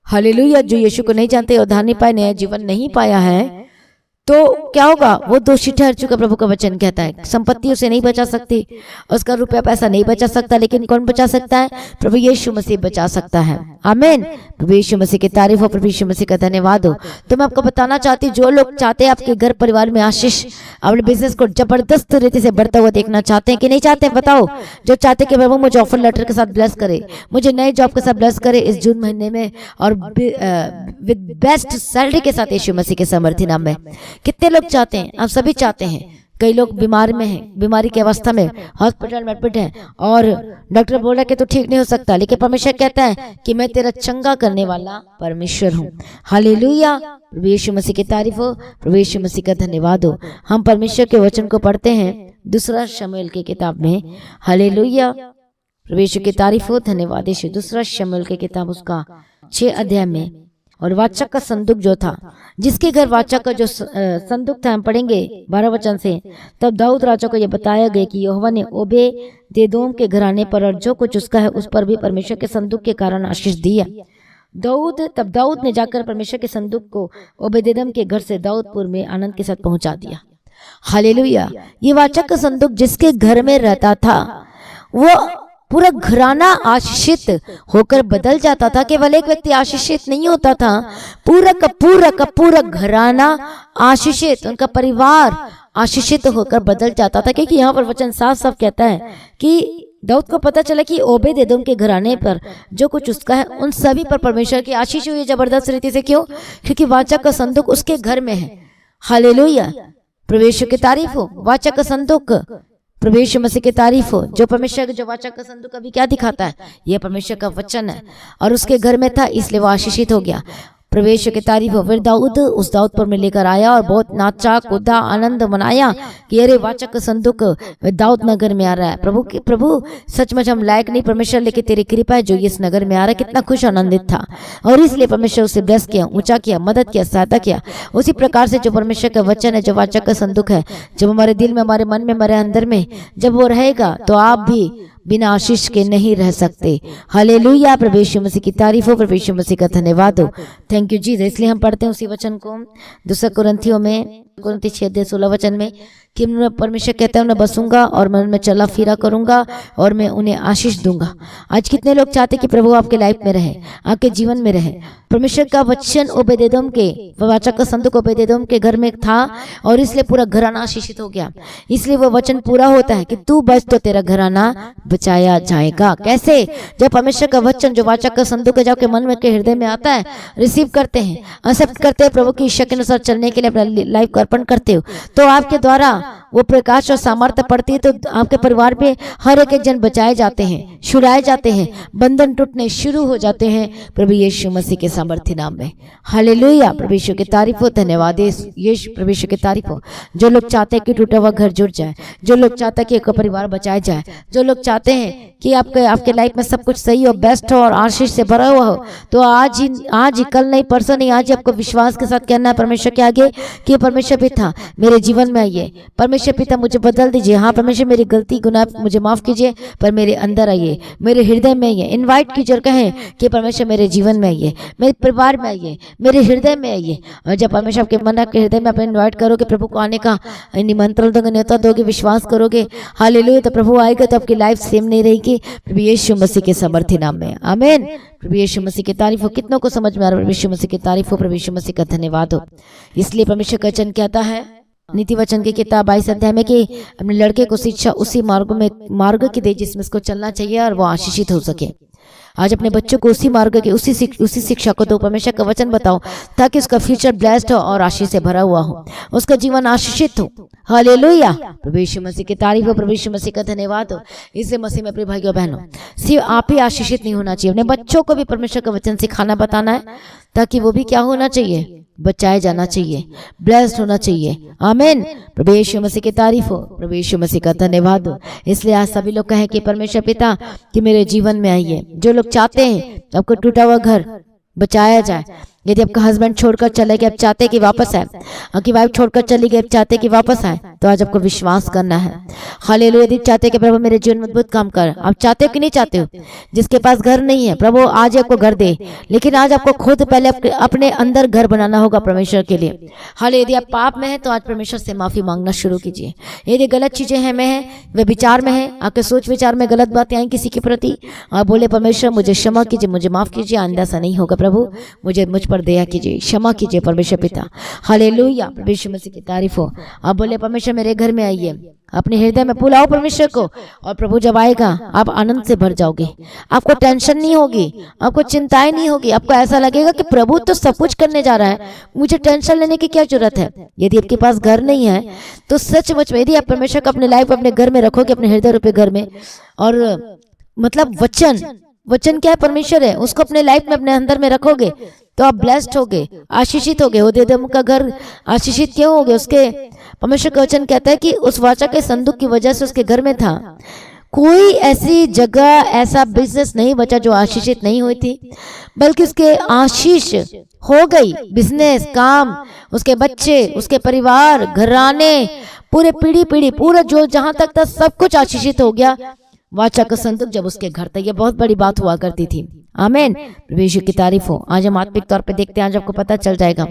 हालेलुया, जो यीशु को नहीं जानते, उद्धार नहीं पाए, नया जीवन नहीं पाया है, तो क्या होगा, वो दोषी ठहर चुका। प्रभु का वचन कहता है संपत्ति उसे नहीं बचा सकती, उसका रुपया पैसा नहीं बचा सकता, लेकिन कौन बचा सकता है? प्रभु यीशु मसीह बचा सकता है। आमीन। प्रभु यीशु मसीह की तारीफ हो, प्रभु यीशु मसीह का धन्यवाद हो। तो मैं आपको बताना चाहती हूँ, जो लोग चाहते हैं आपके घर परिवार में आशीष, अपने बिजनेस को जबरदस्त रीति से बढ़ता हुआ देखना चाहते हैं कि नहीं चाहते हैं? बताओ। जो चाहते कि प्रभु मुझे ऑफर लेटर के साथ ब्लेस करे, मुझे नए जॉब के साथ ब्लेस करे इस जून महीने में, और विद बेस्ट सैलरी के साथ यीशु मसीह के सामर्थ्य नाम में। कितने लोग चाहते हैं? आप सभी चाहते हैं। कई लोग बीमार में हैं, बीमारी की अवस्था में हॉस्पिटल में एडमिट हैं, और डॉक्टर बोल रहा है कि तू ठीक नहीं हो सकता, लेकिन परमेश्वर कहता है कि मैं तेरा चंगा करने वाला परमेश्वर हूँ। हालेलुया। प्रभु यीशु मसीह की तारीफ हो, प्रभु यीशु मसीह का धन्यवाद हो। हम परमेश्वर के वचन को पढ़ते हैं दूसरा शमूएल की किताब में। हालेलुया। प्रभु यीशु की तारीफ हो, धन्यवाद यीशु। दूसरा शमूएल की किताब उसका 6 अध्याय में, और वाचा का संदूक जो था, जिसके घर वाचा का जो संदूक था, हम पढ़ेंगे 12 वचन से। तब दाऊद राजा को यह बताया गया कि यहोवा ने ओबेदेदोम के घराने पर और जो कुछ उसका है उस पर भी परमेश्वर के संदूक के कारण आशीष दिया। तब दाऊद ने जाकर परमेश्वर के संदूक को ओबेदेदोम के घर से दाऊदपुर में आनंद के साथ पहुंचा दिया। हालेलुया। ये वाचा का संदूक जिसके घर में रहता था, वो पूरा घराना आशीषित होकर बदल जाता था। केवल एक व्यक्ति आशीषित नहीं होता था, पूरा का घराना आशीषित, उनका परिवार आशीषित होकर बदल जाता था। क्योंकि यहाँ पर वचन साफ साफ कहता है कि दाऊद को पता चला कि ओबेदेदोम के घराने पर जो कुछ उसका है उन सभी पर परमेश्वर की आशीष हुई जबरदस्त रीति से। क्यों? क्योंकि वाचा का संदूक उसके घर में है। हालेलुया। प्रभु यीशु की तारीफ हो। वाचा का संदूक, प्रभु यीशु मसीह की तारीफ हो। जो परमेश्वर जो वाचा का संदूक अभी क्या दिखाता है? यह परमेश्वर का वचन है, और उसके घर में था, इसलिए वो आशीषित हो गया। प्रभु यीशु की तारीफ हो। फिर दाऊद उस दाऊदपुर में लेकर आया और बहुत नाचा कूदा आनंद मनाया कि अरे वाचा का संदूक दाऊद नगर में आ रहा है। प्रभु सचमुच हम लायक नहीं परमेश्वर, लेकिन तेरी कृपा है जो इस नगर में आ रहा है। कितना खुश आनंदित था, और इसलिए परमेश्वर उसे ब्लेस किया, ऊंचा किया, मदद किया, सहायता किया। उसी प्रकार से जो परमेश्वर का वचन है, जो वाचा का संदूक है, जब हमारे दिल में, हमारे मन में, हमारे अंदर में जब वो रहेगा, तो आप भी बिना आशीष के नहीं रह सकते। हालेलुया। प्रभु यीशु मसीह की तारीफ हो, प्रभु यीशु मसीह का धन्यवाद हो। Thank you Jesus. इसलिए हम पढ़ते हैं उसी वचन को दूसरा कुरिन्थियों में, कुरिन्थी 6:16 वचन में, कि मैं, परमेश्वर कहता है, मैं बसूंगा और मैं उनमें चला फिरा करूंगा और मैं उन्हें आशीष दूंगा। आज कितने लोग चाहते कि प्रभु आपके लाइफ में रहे, आपके जीवन में रहे। परमेश्वर का वचन ओबेदेदोम के, वाचा का संदूक ओबेदेदोम के घर में था, और इसलिए पूरा घराना आशीषित हो गया। इसलिए वो वचन पूरा होता है कि तू बच तो तेरा घराना बचाया जाएगा। कैसे? जब परमेश्वर का वचन जो वाचा का संदूक है, जाके मन में के हृदय में आता है, रिसीव करते हैं, एक्सेप्ट करते हैं, प्रभु की इच्छा के अनुसार चलने के लिए अपना लाइफ को अर्पण करते हो, तो आपके द्वारा वो प्रकाश और सामर्थ्य पड़ती है। तो आपके परिवार में हर एक जन बचाए जाते हैं, छुड़ाए जाते हैं, बंधन टूटने शुरू हो जाते हैं प्रभु यीशु मसीह के सामर्थ्य नाम में। हालेलुया। प्रभु यीशु की तारीफ हो, धन्यवाद यीशु। प्रभु यीशु की तारीफ हो। जो लोग चाहते हैं कि टूटा हुआ घर जुड़ जाए, जो लोग चाहते हैं कि एक परिवार बचाया जाए, जो लोग चाहते हैं कि आपके लाइफ में सब कुछ सही हो, बेस्ट हो और आशीष से भरा हुआ हो, तो आज ही, कल नहीं, परसों नहीं, आज ही आपको विश्वास के साथ कहना है परमेश्वर के आगे कि परमेश्वर पिता मेरे जीवन में आइए, परमेश्वर पिता मुझे बदल दीजिए। हाँ परमेश्वर, मेरी गलती गुनाह मुझे माफ कीजिए, पर मेरे अंदर आइए, मेरे हृदय में आइए। इनवाइट कीजिए और कहें कि परमेश्वर मेरे जीवन में आइए, मेरे परिवार में आइए, मेरे हृदय में आइए। और जब परमेश्वर आपके मन, आपके हृदय में आप इनवाइट करोगे, प्रभु को आने का निमंत्रण दोगे, न्योता दोगे, विश्वास करोगे, हालेलुया, तो प्रभु आएगा। तो आपकी लाइफ सेम नहीं रहेगी प्रभु यीशु मसीह के सामर्थ्य नाम में। आमीन। प्रभु यीशु मसीह की तारीफ हो। कितनों को समझ में आ रहा है? प्रभु यीशु मसीह की तारीफ हो, प्रभु यीशु मसीह का धन्यवाद हो। इसलिए परमेश्वर का वचन कहता है नीति वचन की किताब 22 अध्याय में कि अपने लड़के को शिक्षा उसी मार्ग की दे जिसमें उसको चलना चाहिए और वो आशीषित हो सके। आज अपने बच्चों को उसी मार्ग के उसी शिक्षा को दो, परमेश्वर का वचन बताओ, ताकि उसका फ्यूचर ब्लेस्ड हो और आशीष से भरा हुआ हो, उसका जीवन आशीषित हो। हालेलुया। प्रभु यीशु मसीह की तारीफ हो, प्रभु यीशु मसीह का धन्यवाद हो। इससे मसीह में प्रिय भाइयों बहनों, सिर्फ आप ही आशीषित नहीं होना चाहिए, अपने बच्चों को भी परमेश्वर का वचन सिखाना बताना है, ताकि वो भी क्या होना चाहिए? बचाए जाना चाहिए, ब्लेस्ड होना चाहिए। आमीन। प्रभु यीशु मसीह की तारीफ हो, प्रभु यीशु मसीह का धन्यवाद हो। इसलिए आज सभी लोग कहें कि परमेश्वर पिता कि मेरे जीवन में आइए। जो लोग चाहते हैं आपको टूटा हुआ घर बचाया जाए, यदि आपका हस्बैंड छोड़कर चले गए, आप चाहते कि वापस आए, आपकी वाइफ छोड़कर चली गई, आप चाहते कि वापस आए, तो आज आपको विश्वास करना है। हालेलुया। यदि चाहते कि प्रभु मेरे जीवन में अद्भुत काम कर, आप चाहते हो कि नहीं चाहते हो? जिसके पास घर नहीं है, प्रभु आज आपको घर दे, लेकिन आज आपको खुद पहले अपने अंदर घर बनाना होगा परमेश्वर के लिए। हालेलुया। यदि आप पाप में है तो आज परमेश्वर से माफी मांगना शुरू कीजिए। यदि गलत चीजें हैं में है, वे विचार में है, आपके सोच विचार में गलत बातें आई किसी के प्रति, आप बोले परमेश्वर मुझे क्षमा कीजिए, मुझे माफ कीजिए, आइंदा ऐसा नहीं होगा प्रभु, मुझ पर दया कीजिए, क्षमा कीजिए परमेश्वर पिता। हालेलुया। परमेश्वर मसीह की तारीफ हो। आप बोले परमेश्वर मेरे घर में आइए, अपने हृदय में बुलाओ परमेश्वर को, और प्रभु जब आएगा आप आनंद से भर जाओगे, आपको टेंशन नहीं होगी, आपको चिंताएं नहीं होगी, आपको ऐसा लगेगा कि प्रभु तो सब कुछ करने जा रहा है, मुझे टेंशन लेने की क्या जरूरत है। यदि आपके पास घर नहीं है तो सचमुच में यदि आप परमेश्वर का अपने लाइफ अपने घर में रखोगे, अपने हृदय रूपी घर में, और मतलब वचन क्या है? परमेश्वर है, उसको अपने लाइफ में अपने अंदर में रखोगे तो आप ब्लेस्ड होगे, आशीषित होगे। ओदेदम का घर आशीषित क्यों होगे? उसके परमेश्वर का वचन कहता है कि उस वाचा के संदूक की वजह से उसके घर में था। कोई ऐसी जगह, ऐसा बिजनेस नहीं बचा जो आशीषित नहीं हुई थी, बल्कि उसके आशीष हो गई। बिजनेस, काम, उसके बच्चे, उसके परिवार, घराने, पूरे पीढ़ी पूरा जो जहां तक था सब कुछ आशीषित हो गया। वाचा का संदूक जब उसके घर था, ये बहुत बड़ी बात हुआ करती थी। आमीन। प्रभु यीशु की तारीफ हो। आज हम आत्मिक तौर पे देखते हैं, आज आपको पता चल जाएगा।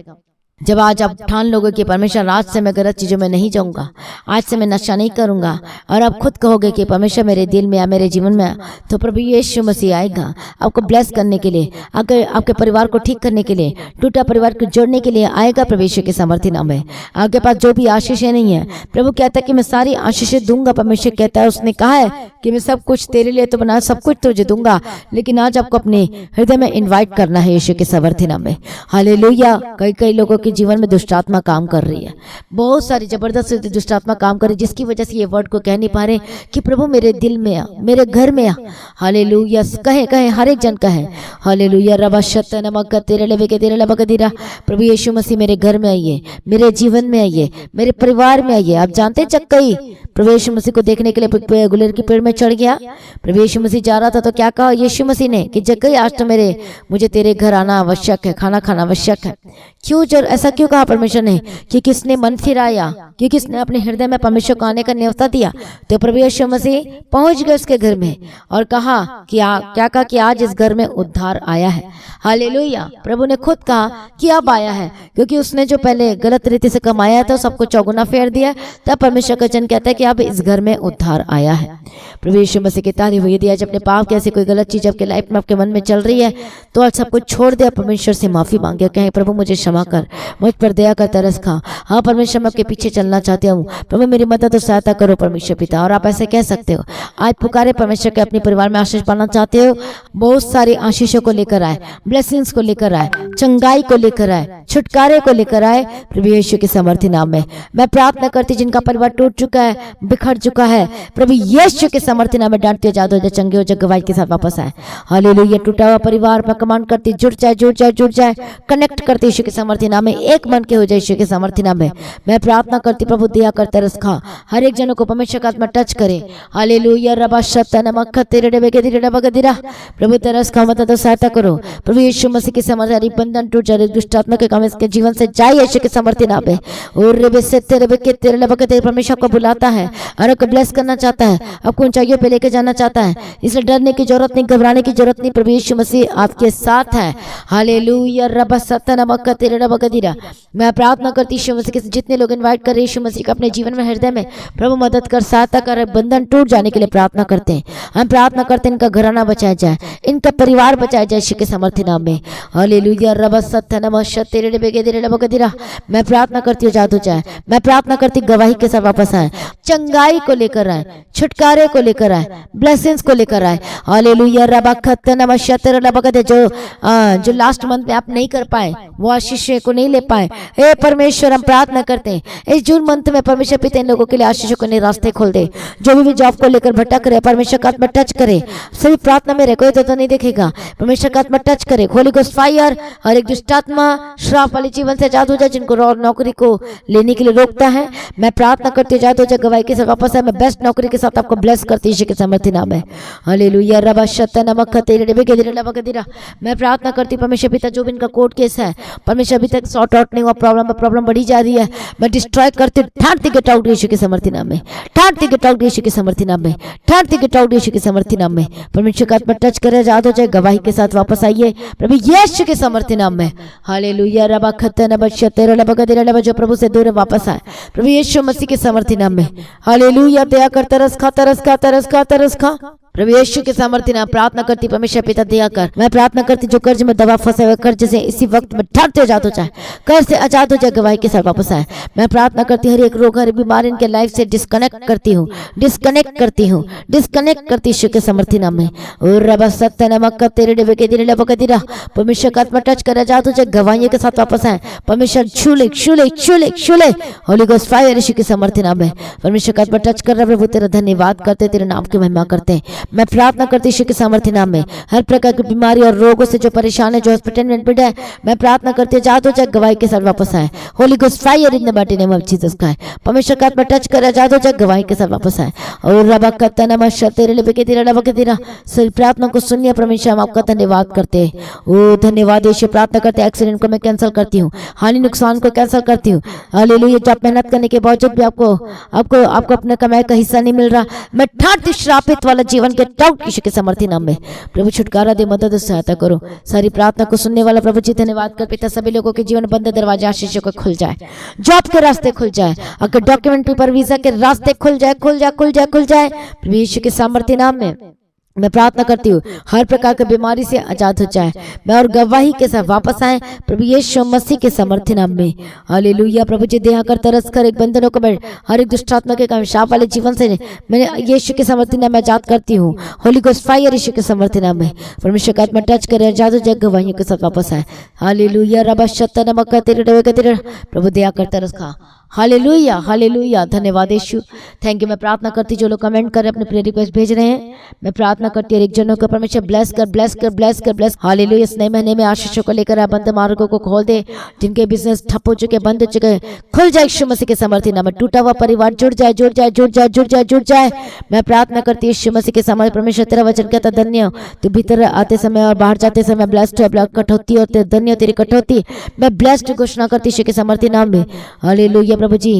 जब आज आप ठान लोगे कि परमेश्वर आज से मैं गलत चीजों में नहीं जाऊंगा, आज से मैं नशा नहीं करूंगा, और आप खुद कहोगे कि परमेश्वर मेरे दिल में या मेरे जीवन में, तो प्रभु यीशु मसीह आएगा आपको ब्लेस करने के लिए, आपके परिवार को ठीक करने के लिए, टूटा परिवार को जोड़ने के लिए आएगा। प्रभु यीशु के सामर्थ्य नाम है। आपके पास जो भी आशीषें नहीं है, प्रभु कहता है कि मैं सारी आशीषें दूंगा। परमेश्वर कहता है, उसने कहा है कि मैं सब कुछ तेरे लिए तो बनाया, सब कुछ तुझे दूंगा, लेकिन आज आपको अपने हृदय में इन्वाइट करना है यीशु के सामर्थ्य नाम में। हालेलुया। कई लोगों के जीवन में दुष्ट आत्मा काम कर रही है, बहुत सारी जबरदस्त दुष्ट आत्मा काम कर रही है, जिसकी वजह से ये वर्ड को कह नहीं पा रहे कि प्रभु मेरे दिल में आ, मेरे घर में आ। हालेलुया। कहे हर एक जन कहे हालेलुया। रबा शत नमक तेरे लबे के तेरे लबक दिरा। प्रभु यीशु मसीह मेरे घर में आइए, मेरे जीवन में आइए, मेरे परिवार में आइए। आप जानते चक्कई प्रभु यीशु मसीह को देखने के लिए गुलेर की पेड़ में चढ़ गया। प्रभु यीशु मसीह जा रहा था तो क्या कहा यीशु मसीह ने कि जक्कई आज तो मुझे तेरे घर आना आवश्यक है, खाना खाना आवश्यक है। क्यों ऐसा क्यों कहा परमेश्वर ने? कि किसने मन फिराया, कि किसने अपने हृदय में परमेश्वर को आने का न्योता दिया। तो प्रभु यीशु मसीह पहुंच गए उसके घर में और कहा कि क्या कहा कि आज इस घर में उद्धार आया है। हालेलुया। प्रभु ने खुद कहा कि अब आया है, क्योंकि उसने जो पहले गलत रीति से कमाया था सबको चौगुना फेर दिया। तब परमेश्वर का वचन कहता है कि अब इस घर में उद्धार आया है। प्रभु यीशु मसीह की तारीफ हो। यदि आज अपने पाप की ऐसी कोई गलत चीज आपके लाइफ में आपके मन में चल रही है तो आज सब कुछ छोड़ दे, परमेश्वर से माफी मांगे, कहें प्रभु मुझे क्षमा कर, मुझ पर दया कर, तरस खा। हाँ परमेश्वर, मैं आपके पीछे चलना चाहती हूँ, प्रभु मेरी मदद और सहायता करो परमेश्वर पिता। और आप ऐसे कह सकते हो। आज पुकारे परमेश्वर के अपने परिवार में आशीष पाना चाहते हो, बहुत सारी आशीषों को लेकर आए, ब्लेसिंग्स को लेकर आए, चंगाई को लेकर आए, छुटकारे को लेकर आए प्रभु यीशु के सामर्थ्य नाम में। मैं प्रार्थना करती जिनका परिवार टूट चुका है, बिखर चुका है, प्रभु यीशु के सामर्थ्य नाम में डांटते आजाद हो जाए, चंगे हो जाए, गवाही के साथ वापस आए। हालेलुया। टूटा हुआ परिवार मैं कमांड करती जुड़ जाए, कनेक्ट करते यीशु के सामर्थ्य नाम में, एक मन के हो जाए यीशु के सामर्थ्य नाम में। मैं प्रार्थना करती प्रभु दया कर, तरस खा, हर एक जनों को परमेश्वर का आत्मा टच करे। हालेलुया। रबा शत नमक तेरे डबे के तेरे डबा के दिरा। प्रभु तरस खा, मदद सहायता करो प्रभु यीशु मसीह के सामर्थ्य। बंधन टूट जाए, दुष्ट आत्मा के काम इसके जीवन से जाए यीशु के सामर्थ्य नाम में। और रबे से तेरे के तेरे डबा के तेरे परमेश्वर को बुलाता है और आपको ब्लेस करना चाहता है, आपको ऊंचाइयों पे लेके जाना चाहता है। इसलिए डरने की जरूरत नहीं, घबराने की जरूरत नहीं, प्रभु यीशु मसीह आपके साथ है। हालेलुया। रबा सत नमक तेरे डबा के दिरा। मैं प्रार्थना करती यीशु मसीह के जितने लोग इनवाइट कर रहे यीशु मसीह का अपने जीवन में, हृदय में, प्रभु मदद कर, सहायता कर, बंधन टूट जाने के लिए प्रार्थना करते हैं। हम प्रार्थना करते हैं इनका घराना बचाया जाए, इनका परिवार बचाया जाए यीशु के सामर्थ्य नाम में। हालेलुया। रबा सत नमक तेरे डबे के तेरे डबा के दिरा। मैं प्रार्थना करती हूँ जादू जाए, मैं प्रार्थना करती गवाही के साथ वापस आए, चंगाई को लेकर आए, छुटकारे को लेकर आए, ब्लेसिंग्स को लेकर आए। हालेलुया। रबा खत नमक तेरे डबा के जो लास्ट मंथ में आप नहीं कर पाए, वो आशीष को नहीं ले पाए, हे परमेश्वर हम प्रार्थना करते हैं इस जून मंथ में परमेश्वर पिता इन लोगों के लिए आशीषों को नए रास्ते खोल दे। जो भी जॉब को लेकर भटक रहे, परमेश्वर का आत्मा टच करे, सभी प्रार्थना में रहे, कोई तो नहीं देखेगा, परमेश्वर का आत्मा टच करे, होली गोस्ट फायर, और एक दुष्ट आत्मा, श्राप वाले जीवन से आजाद हो जाए, जिनको नौकरी को लेने के लिए रोकता है मैं प्रार्थना करती हूँ आजाद हो जाए, गवाही के साथ वापस आए। मैं बेस्ट नौकरी के साथ आपको ब्लेस करती हूँ यीशु के सामर्थ्य नाम में। हालेलुया रबा शतन मखतेरे बेकेदिरा लबकेदिरा। मैं प्रार्थना करती हूँ परमेश्वर पिता, जो भी इनका कोर्ट केस है परमेश्वर अभी तक सॉर्ट आउट नहीं हुआ, प्रॉब्लम बढ़ी जा रही है, मैं डिस्ट्रॉय करती ठाड़ती गेट आउट यीशु के सामर्थ्य नाम में, ठाड़ती गेट आउट यीशु के सामर्थ्य नाम में, ठाड़ती गेट आउट यीशु के सामर्थ्य नाम में। परमेश्वर का आत्मा टच करे, आजाद हो जाए, गवाही के साथ वापस आइए प्रभु यीशु के सामर्थ्य नाम में। हालेलुया रबा खतन बशतेरे लबकेदिरा लब। जो प्रभु से दूर है वापस आए प्रभु यीशु मसीह के सामर्थ्य नाम में। हालेलुया दया कर, तरस खा, तरस खा, तरस खा, तरस खा प्रभु यीशु के सामर्थ्य नाम। प्रार्थना करती परमेश्वर पिता दया कर, मैं प्रार्थना करती जो कर्ज में दबा फंसे हुए कर्ज से इसी वक्त में ठाड़ते आजाद हो जाए, कर्ज से आजाद हो जाए, गवाही के साथ वापस आए। मैं प्रार्थना करती हर एक रोग हर बीमारी इनके लाइफ से डिस्कनेक्ट करती हूँ, डिस्कनेक्ट करती हूँ, डिस्कनेक्ट करती यीशु के सामर्थ्य नाम में। और रबा सत्य नमक तेरे डबे के दिले लबक दिरा। परमेश्वर का आत्मा टच कर, आजाद हो जाए, गवाही के साथ वापस आए। परमेश्वर छूले छूले छूले छूले होली गोस्ट फायर यीशु के सामर्थ्य नाम में। परमेश्वर का आत्मा टच कर रहा प्रभु, तेरा धन्यवाद करते, तेरे नाम की महिमा करते। मैं प्रार्थना करती यीशु के सामर्थ्य नाम में हर प्रकार की बीमारी और रोगों से जो परेशान है, जो हॉस्पिटल में एडमिट है, मैं प्रार्थना करती हूँ आजाद हो जाए, गवाही के साथ वापस आए। Holi ghost fire in the mighty name of Jesus Christ. परमेश्वर का आत्मा टच कर, आजाद हो जाए, गवाही के साथ वापस आए। और रबा कत्ता नमः तेरे लिबे के तेरा लबा के तेरा सभी प्रार्थना को सुनिए परमेश्वर, हम आपका धन्यवाद करते हैं। ओ धन्यवाद यीशु। प्रार्थना करते एक्सीडेंट को मैं कैंसिल करती हूँ, हानि नुकसान को कैंसिल करती हूँ। हालेलुया। जब मेहनत करने के बावजूद भी आपको आपको आपको अपने कमाई का हिस्सा नहीं मिल रहा, मैं ठाड़ती श्रापित वाला जीवन के टाउट यीशु के सामर्थ्य नाम में। प्रभु छुटकारा दे, मदद सहायता करो। सारी प्रार्थना को सुनने वाला प्रभु जी धन्यवाद कर पिता, सभी लोगों के जीवन बंद दरवाजे आशीषों को खुल जाए, जॉब के रास्ते खुल जाए, अगर डॉक्यूमेंट पेपर वीजा के रास्ते खुल जाए, खुल जाए, खुल जाए, खुल जाए प्रभु यीशु के सामर्थ्य नाम में। मैं प्रार्थना करती हूँ हर प्रकार की बीमारी से आजाद हो जाए मैं, और गवाही के साथ वापस आए प्रभु यीशु मसीह के सामर्थ्य नाम में। हालेलुया। प्रभु जी दया कर, तरस कर, एक बंधनों को मैं हर एक दुष्ट आत्मा के शाप वाले जीवन से मैंने यीशु के सामर्थ्य नाम में आजाद करती हूँ। होली गोस्ट फायर यीशु के सामर्थ्य नाम में। परमेश्वर का आत्मा टच करे, आजाद हो जाए, गवाहियों के साथ वापस आए। हालेलुया रबा शत नमक तेरे डबे का तेरे प्रभु दया कर, तरस खा। Hallelujah hallelujah. धन्यवाद यीशु, थैंक यू। मैं प्रार्थना करती जो लोग कमेंट कर अपने प्रेयर रिक्वेस्ट भेज रहे हैं, मैं प्रार्थना करती हूँ एक जनों को परमेश्वर ब्लेस कर, ब्लेस कर, ब्लेस कर, ब्लेस। हालेलुया। इस नए महीने में आशीषों को लेकर बंद मार्गों को खोल दे, जिनके बिजनेस ठप हो चुके, बंद हो चुके, खुल जाए यीशु मसीह के सामर्थ्य नाम में। टूटा हुआ परिवार जुड़ जाए, जुड़ जाए, जुड़ जाए, जुड़ जाए, जुड़ जाए। मैं प्रार्थना करती हूँ यीशु मसीह के सामर्थ्य। परमेश्वर तेरा वचन कहता धन्य तू भीतर आते समय और बाहर जाते समय ब्लेस्ड है, कटौती और धन्य तेरी कटौती। मैं ब्लेस्ड घोषणा करती यीशु के सामर्थ्य नाम में। हालेलुया। प्रभु जी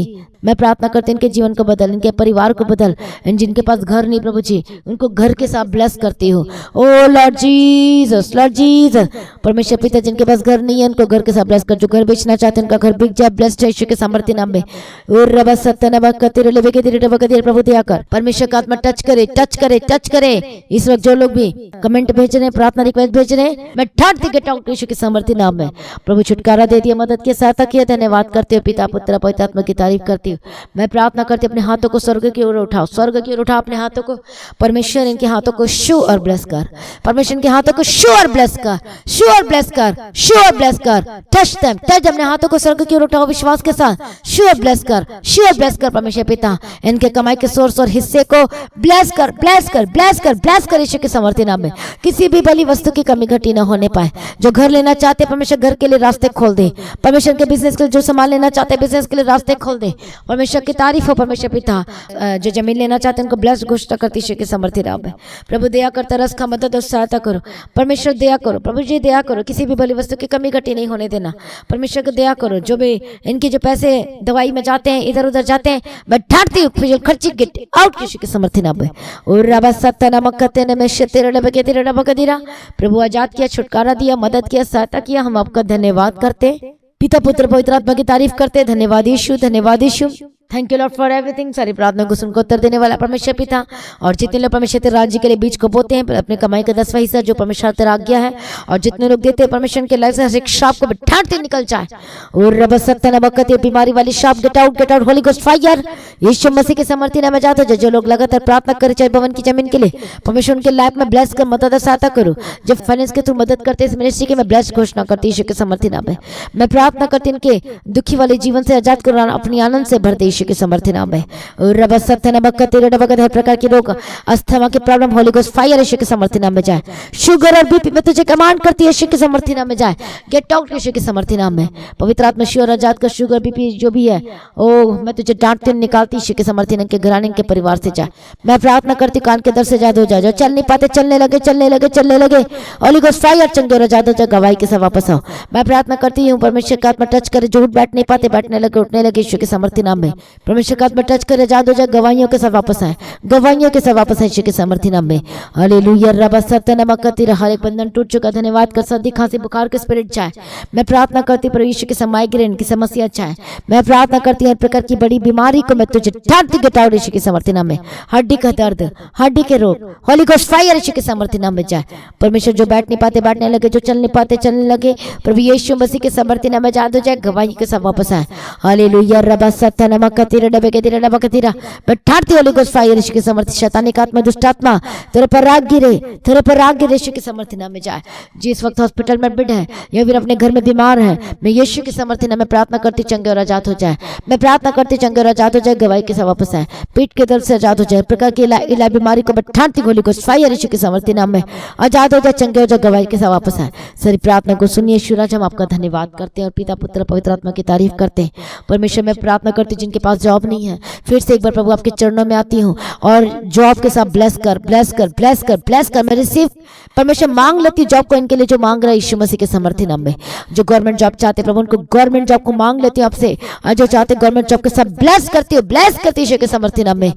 मैं प्रार्थना करती इनके जीवन को बदल, इनके परिवार को बदल, जिनके पास घर नहीं प्रभु जी उनको घर के साथ ब्लेस करती हूँ। ओ लॉर्ड जीसस, लॉर्ड जीसस। परमेश्वर पिता जिनके पास घर नहीं है उनको घर के साथ ब्लेस कर, जो घर बेचना चाहते हैं उनका घर बिक जाए, ब्लेस्ड है यीशु के सामर्थ्य नाम में। और रबा सत्य नबा कतिरे लेवे के तेरे डबा के प्रभु दया कर, परमेश्वर का आत्मा टच करे, टच करे, टच करे। इस वक्त जो लोग भी कमेंट भेज रहे हैं, प्रार्थना रिक्वेस्ट भेज रहे हैं, मैं ठाट गेट आउट यीशु के सामर्थ्य नाम में। प्रभु छुटकारा दे दिया, मदद की सहायता किया, धन्यवाद करते हो पिता पुत्र पवित्र आत्मा की तारीफ करती हूँ। मैं प्रार्थना करती अपने हाथों को स्वर्ग की ओर उठाओ, स्वर्ग की ओर उठाओ अपने हाथों को। परमेश्वर इनके हाथों को शू और ब्लेस कर, परमेश्वर इनके हाथों को शू और ब्लेस कर, शू और ब्लेस कर, शू और ब्लेस कर। टच देम, टच अपने हाथों को स्वर्ग की ओर उठाओ विश्वास के साथ, शू और ब्लेस कर, शू और ब्लेस कर। परमेश्वर पिता इनके कमाई के सोर्स और हिस्से को ब्लेस कर, ब्लेस कर, ब्लेस कर, ब्लेस कर यीशु के सामर्थ्य नाम में। किसी भी भली वस्तु की कमी घटी न होने पाए। जो घर लेना चाहते परमेश्वर घर के लिए रास्ते खोल दे, परमेश्वर के बिजनेस के लिए जो सामान लेना चाहते बिजनेस के लिए रास्ते खोल दे। परमेश्वर की तारीफ हो। परमेश्वर पिता जो जमीन लेना चाहते हैं उनको ब्लेस्ड घोषणा करती यीशु के सामर्थ्य नाम में। प्रभु दया कर, तरस का मदद और सहायता करो। परमेश्वर दया करो, प्रभु जी दया करो, किसी भी भली वस्तु की कमी घटी नहीं होने देना। परमेश्वर को दया करो। जो भी इनके जो पैसे दवाई में जाते हैं, इधर उधर जाते हैं, मैं ढांटती हूँ फिजूल खर्ची गेट आउट यीशु के सामर्थ्य नाम में। और रबा सत्ता नमक कहते हैं मैं तेरे डबे के तेरे डबा का दिरा। प्रभु आजाद किया, छुटकारा दिया, मदद किया, सहायता किया, हम आपका धन्यवाद करते, पिता पुत्र पवित्र आत्मा की तारीफ करते। धन्यवाद यीशु, धन्यवाद Yeshu. Thank you Lord for everything. सारी प्रार्थना को सुनकर उत्तर देने वाला परमेश्वर पिता, और जितने लोग परमेश्वर तेरे राज्य के लिए बीज को बोते हैं अपने कमाई का 10वां हिस्सा जो परमेश्वर तेरा आज्ञा है, और जितने लोग देते हैं परमेश्वर के लाइफ से हर एक श्राप को बिठाते निकल जाए। और रब सत्य नबकत बीमारी वाली श्राप get out, get out, holy ghost fire Yeshu Masih के सामर्थ्य नाम में जाता है। जो लोग लगातार प्रार्थना करे चाहे भवन की जमीन के लिए, परमेश्वर उनके लाइफ में ब्लेस कर, मदद सहायता करो। जब फाइनेंस के थ्रू मदद करते इस मिनिस्ट्री के मैं ब्लेस घोषणा करती यीशु के सामर्थ्य नाम में। मैं प्रार्थना करती इनके दुखी वाले जीवन से आजाद करो, अपनी आनंद से भर दे यीशु के समर्थी नाम में। हर प्रकार की रोग, अस्थमा की प्रॉब्लम, होली गोस्ट फायर यीशु के समर्थी नाम में जाए। शुगर और बीपी में तुझे कमांड करती है यीशु के समर्थी नाम में जाए। गेट आउट यीशु के समर्थी नाम में। पवित्र आत्मा श्योर आजाद का शुगर बीपी जो भी है, ओ मैं तुझे डांटती निकालती यीशु के समर्थी नाम के घराने के परिवार से जाए। मैं प्रार्थना करती कान के दर्द से आजाद हो जाए। जो चल नहीं पाते चलने लगे, चलने लगे, चलने लगे। होली गोस्ट फायर चंगे और आजाद हो जाए। गवाही के साथ वापस आओ। मैं प्रार्थना करती हूँ परमेश्वर का आत्मा टच करे, जो उठ बैठ नहीं पाते बैठने लगे, उठने लगे यीशु के समर्थी नाम में। परमेश्वर का आत्मा टच करे, आजाद हो जाए। गवाहियों के साथ वापस आए, गवाहियों के साथ वापस आए यीशु के समर्थी नाम में। हालेलुया। रबा सत्तनमकती हर एक बंधन टूट चुका। धन्यवाद कर सर्दी खांसी बुखार के स्पिरिट जाए। मैं प्रार्थना करती हूँ यीशु के माइग्रेन की समस्या जाए। मैं प्रार्थना करती हूँ हर प्रकार की बड़ी बीमारी को मैं तुझे डांटती गिटाऊं यीशु के समर्थी नाम में। हड्डी का दर्द, हड्डी के रोग, होली गोस्ट फायर यीशु के समर्थी नाम में जाए। परमेश्वर जो बैठ नहीं पाते बैठने लगे, जो चल नहीं पाते चलने लगे, प्रभु यीशु मसीह के समर्थी नाम में जादू जाए। गवाही के सब वापस आए। हालेलुया। रबा सत्तनमकती डबे के तिरा डबा के तिरा बैठाती होली गोस्ट फायर यीशु के समर्थी। शैतानिक आत्मा, दुष्ट आत्मा तेरे पर राग गिरे, तेरे पर राग गिरे यीशु के समर्थी नाम में जाए। जिस वक्त हॉस्पिटल में बेड है या फिर अपने घर में बीमार है, मैं यीशु के समर्थी नाम में प्रार्थना करती चंगे और आजाद हो जाए। मैं प्रार्थना करती चंगे और आजाद हो जाए। गवाही के साथ वापस आए। पीठ के दर्द से आजाद हो जाए। प्रकार की इला बीमारी को बैठाती होली गोस्ट फायर यीशु के समर्थी नाम में आजाद हो जाए। चंगे हो जाए। गवाही के साथ वापस आए। सारी प्रार्थना को सुनिए शिवराज। हम आपका धन्यवाद करते हैं और पिता पुत्र पवित्र आत्मा की तारीफ करते हैं। परमेश्वर मैं प्रार्थना करती जिनके पास जॉब नहीं है, फिर से एक बार प्रभु आपके चरणों में आती हूँ और जॉब के साथ ब्लेस कर, ब्लेस कर, ब्लेस कर, ब्लेस कर। मैं रिसीव परमेश्वर मांग लेती जॉब को इनके लिए जो मांग रहा है यीशु मसीह के समर्थी नाम में। जो गवर्नमेंट जॉब चाहते प्रभु उनको गवर्नमेंट जॉब को मांग लेती हूँ आपसे। और जो चाहते गवर्नमेंट जॉब के साथ ब्लेस करती हूँ, ब्लेस करती यीशु के समर्थी नाम में।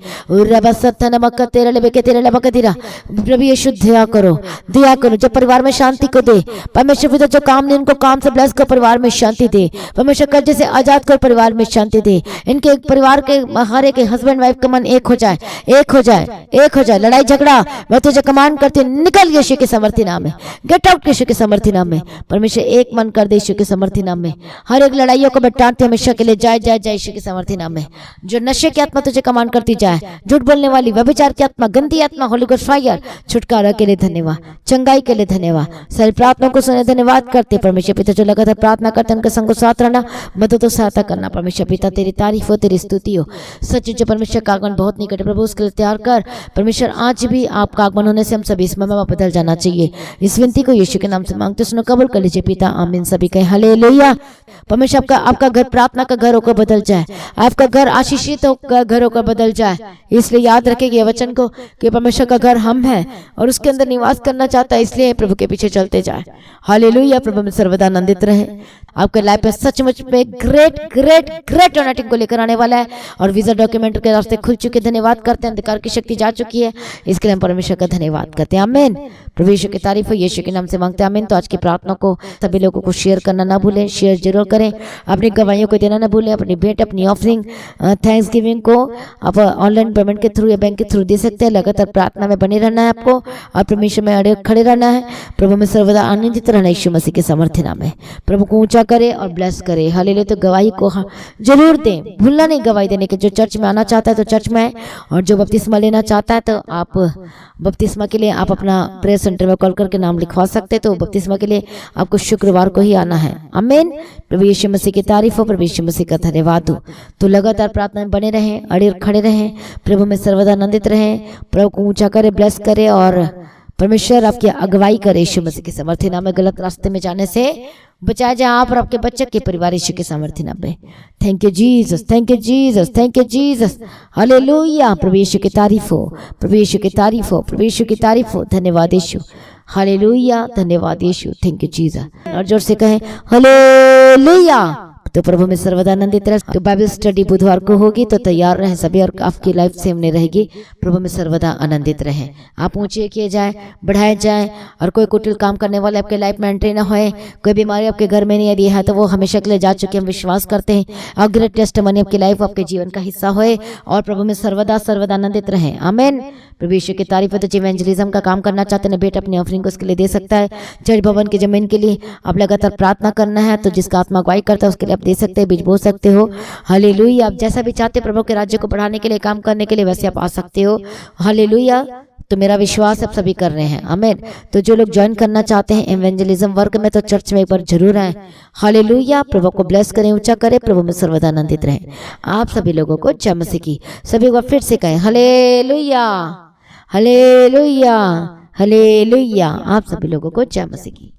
प्रभु यीशु दया करो, दया करो। जो परिवार में शांति को दे परमेश्वर पिता। जो काम नहीं उनको काम से ब्लेस कर, परिवार में शांति दे परमेश्वर। कर्जे से आजाद कर, परिवार में शांति दे। इनके परिवार के हर एक हस्बैंड वाइफ का मन एक हो जाए, एक हो जाए, एक हो जाए। लड़ाई झगड़ा मैं तुझे कमांड करती हूँ, निकल यीशु के समर्थी नाम में। गेट आउट यीशु के समर्थी नाम में। परमेश्वर एक मन कर दे यीशु के समर्थी नाम में। हर एक लड़ाइयों को बैठाते हमेशा के लिए जाए जाए जाए यीशु के समर्थी नाम में। जो नशे की आत्मा तुझे कमांड करती जाए, झूठ बोलने वाली व्यभिचार की आत्मा, गंदी आत्मा, होली गोस्ट फायर छुटकारा के लिए धन्यवाद, चंगाई के लिए धन्यवाद। सारी प्रार्थना को सुने धन्यवाद करते परमेश्वर पिता। जो लगातार प्रार्थना करते उनके संग को साथ रहना, मदद और सहायता करना परमेश्वर पिता। तेरी तारीफ हो, तेरी स्तुति हो। सच जो परमेश्वर का आगमन बहुत निकट है प्रभु, उसके लिए तैयार कर परमेश्वर। आज भी आपका आगमन होने से हम सभी इसमें बदल जाना चाहिए। इस विनती को यीशु के नाम से मांगते सुनो, कबूल कर लीजिए पिता। आमीन। सभी कहें हालेलुया। परमेश्वर आपका घर प्रार्थना का घर होकर बदल जाए, आपका घर आशीषित घर होकर बदल जाए। इसलिए याद रखेंगे ये वचन को कि परमेश्वर का घर हम है और उसके अंदर निवास करना चाहता है, इसलिए प्रभु के पीछे चलते जाए। हालेलुया। प्रभु में सर्वदा आनंदित रहे। आपके लाइफ में सचमुच में ग्रेट ग्रेट ग्रेट अनॉइंटिंग को लेकर आने वाला है और वीजा डॉक्यूमेंट के रास्ते खुल चुके। धन्यवाद करते हैं। अंधकार की शक्ति जा चुकी है, इसके लिए हम परमेश्वर का धन्यवाद करते हैं। आमीन। प्रभु यीशु की तारीफ हो, यीशु के नाम से मांगते हैं। आमीन। तो आज की प्रार्थना को सभी लोगों को शेयर करना ना भूलें, शेयर जरूर करें। अपनी गवाहियों को देना ना भूलें। अपनी भेंट, अपनी ऑफरिंग, थैंक्स गिविंग को आप ऑनलाइन पेमेंट के थ्रू या बैंक के थ्रू दे सकते हैं। लगातार प्रार्थना में बने रहना है आपको और परमेश्वर में अड़े खड़े रहना है। प्रभु में सर्वदा आनंदित रहना यीशु मसीह के समर्थी नाम में। प्रभु को ऊंचा करे और ब्लेस करे। हालेलुया। तो गवाही को जरूर दें, भूलना नहीं गवाही देने के। जो चर्च में आना चाहता है तो चर्च में आए, और जो बपतिस्मा लेना चाहता है तो आप बपतिस्मा के लिए आप अपना प्रेयर सेंटर में कॉल करके नाम लिखवा सकते हैं। तो बपतिस्मा के लिए आपको शुक्रवार को ही आना है। आमीन। प्रभु यीशु मसीह की तारीफ हो, प्रभु यीशु मसीह का धन्यवाद हो। तो लगातार प्रार्थना में बने रहें, अड़े खड़े रहें, प्रभु में सर्वदा आनंदित रहें। प्रभु को ऊंचा करे, ब्लेस करे और परमेश्वर आपकी अगुवाई करे यीशु मसीह के समर्थी नाम में। गलत रास्ते में जाने से बचाए जाए आप और आपके बच्चे के परिवार यीशु के समर्थी नाम में। Thank you Jesus, thank you Jesus, thank you Jesus. Hallelujah. प्रभु यीशु की तारीफ हो, प्रभु यीशु की तारीफ हो, प्रभु यीशु की तारीफ हो। धन्यवाद यीशु। हालेलुया। धन्यवाद यीशु। Thank you Jesus. और जोर से कहें हालेलुया। तो प्रभु में सर्वदा आनंदित रहे। तो बाइबल स्टडी बुधवार को होगी, तो तैयार रहें सभी और आपकी लाइफ सेम नहीं रहेगी। प्रभु में सर्वदा आनंदित रहें। आप ऊंचे किए जाए, बढ़ाए जाए और कोई कुटिल काम करने वाले आपके लाइफ में एंट्री ना होए। कोई बीमारी आपके घर में नहीं आ रही है तो वो हमेशा के लिए जा चुके, हम विश्वास करते हैं। और ग्रेट टेस्टिमनी आपकी लाइफ आपके जीवन का हिस्सा होए और प्रभु में सर्वदा सर्वदा आनंदित रहें। आमीन। प्रभु यीशु की तारीफ है। तो इवेंजलिज्म का काम करना चाहते हैं, बेटा अपनी ऑफरिंग को उसके लिए दे सकता है। चर्च भवन की जमीन के लिए आप लगातार प्रार्थना करना है, तो जिसका आत्मा अगुवाई करता है उसके लिए दे सकते हैं, बीज बो सकते हो। हालेलुया। आप जैसा भी चाहते हो प्रभु के राज्य को बढ़ाने के लिए, काम करने के लिए, वैसे आप आ सकते हो। हालेलुया। तो मेरा विश्वास आप सभी कर रहे हैं, आमीन। तो जो लोग ज्वाइन करना चाहते हैं इवेंजलिज्म वर्क में, तो चर्च में एक बार जरूर आए। हालेलुया। प्रभु को ब्लेस करें, ऊंचा करें, प्रभु में सर्वदा आनंदित रहें। आप सभी लोगों को जय मसीह की। सभी को फिर से कहें हालेलुया, हालेलुया, हालेलुया। आप सभी लोगों को जय मसीह की।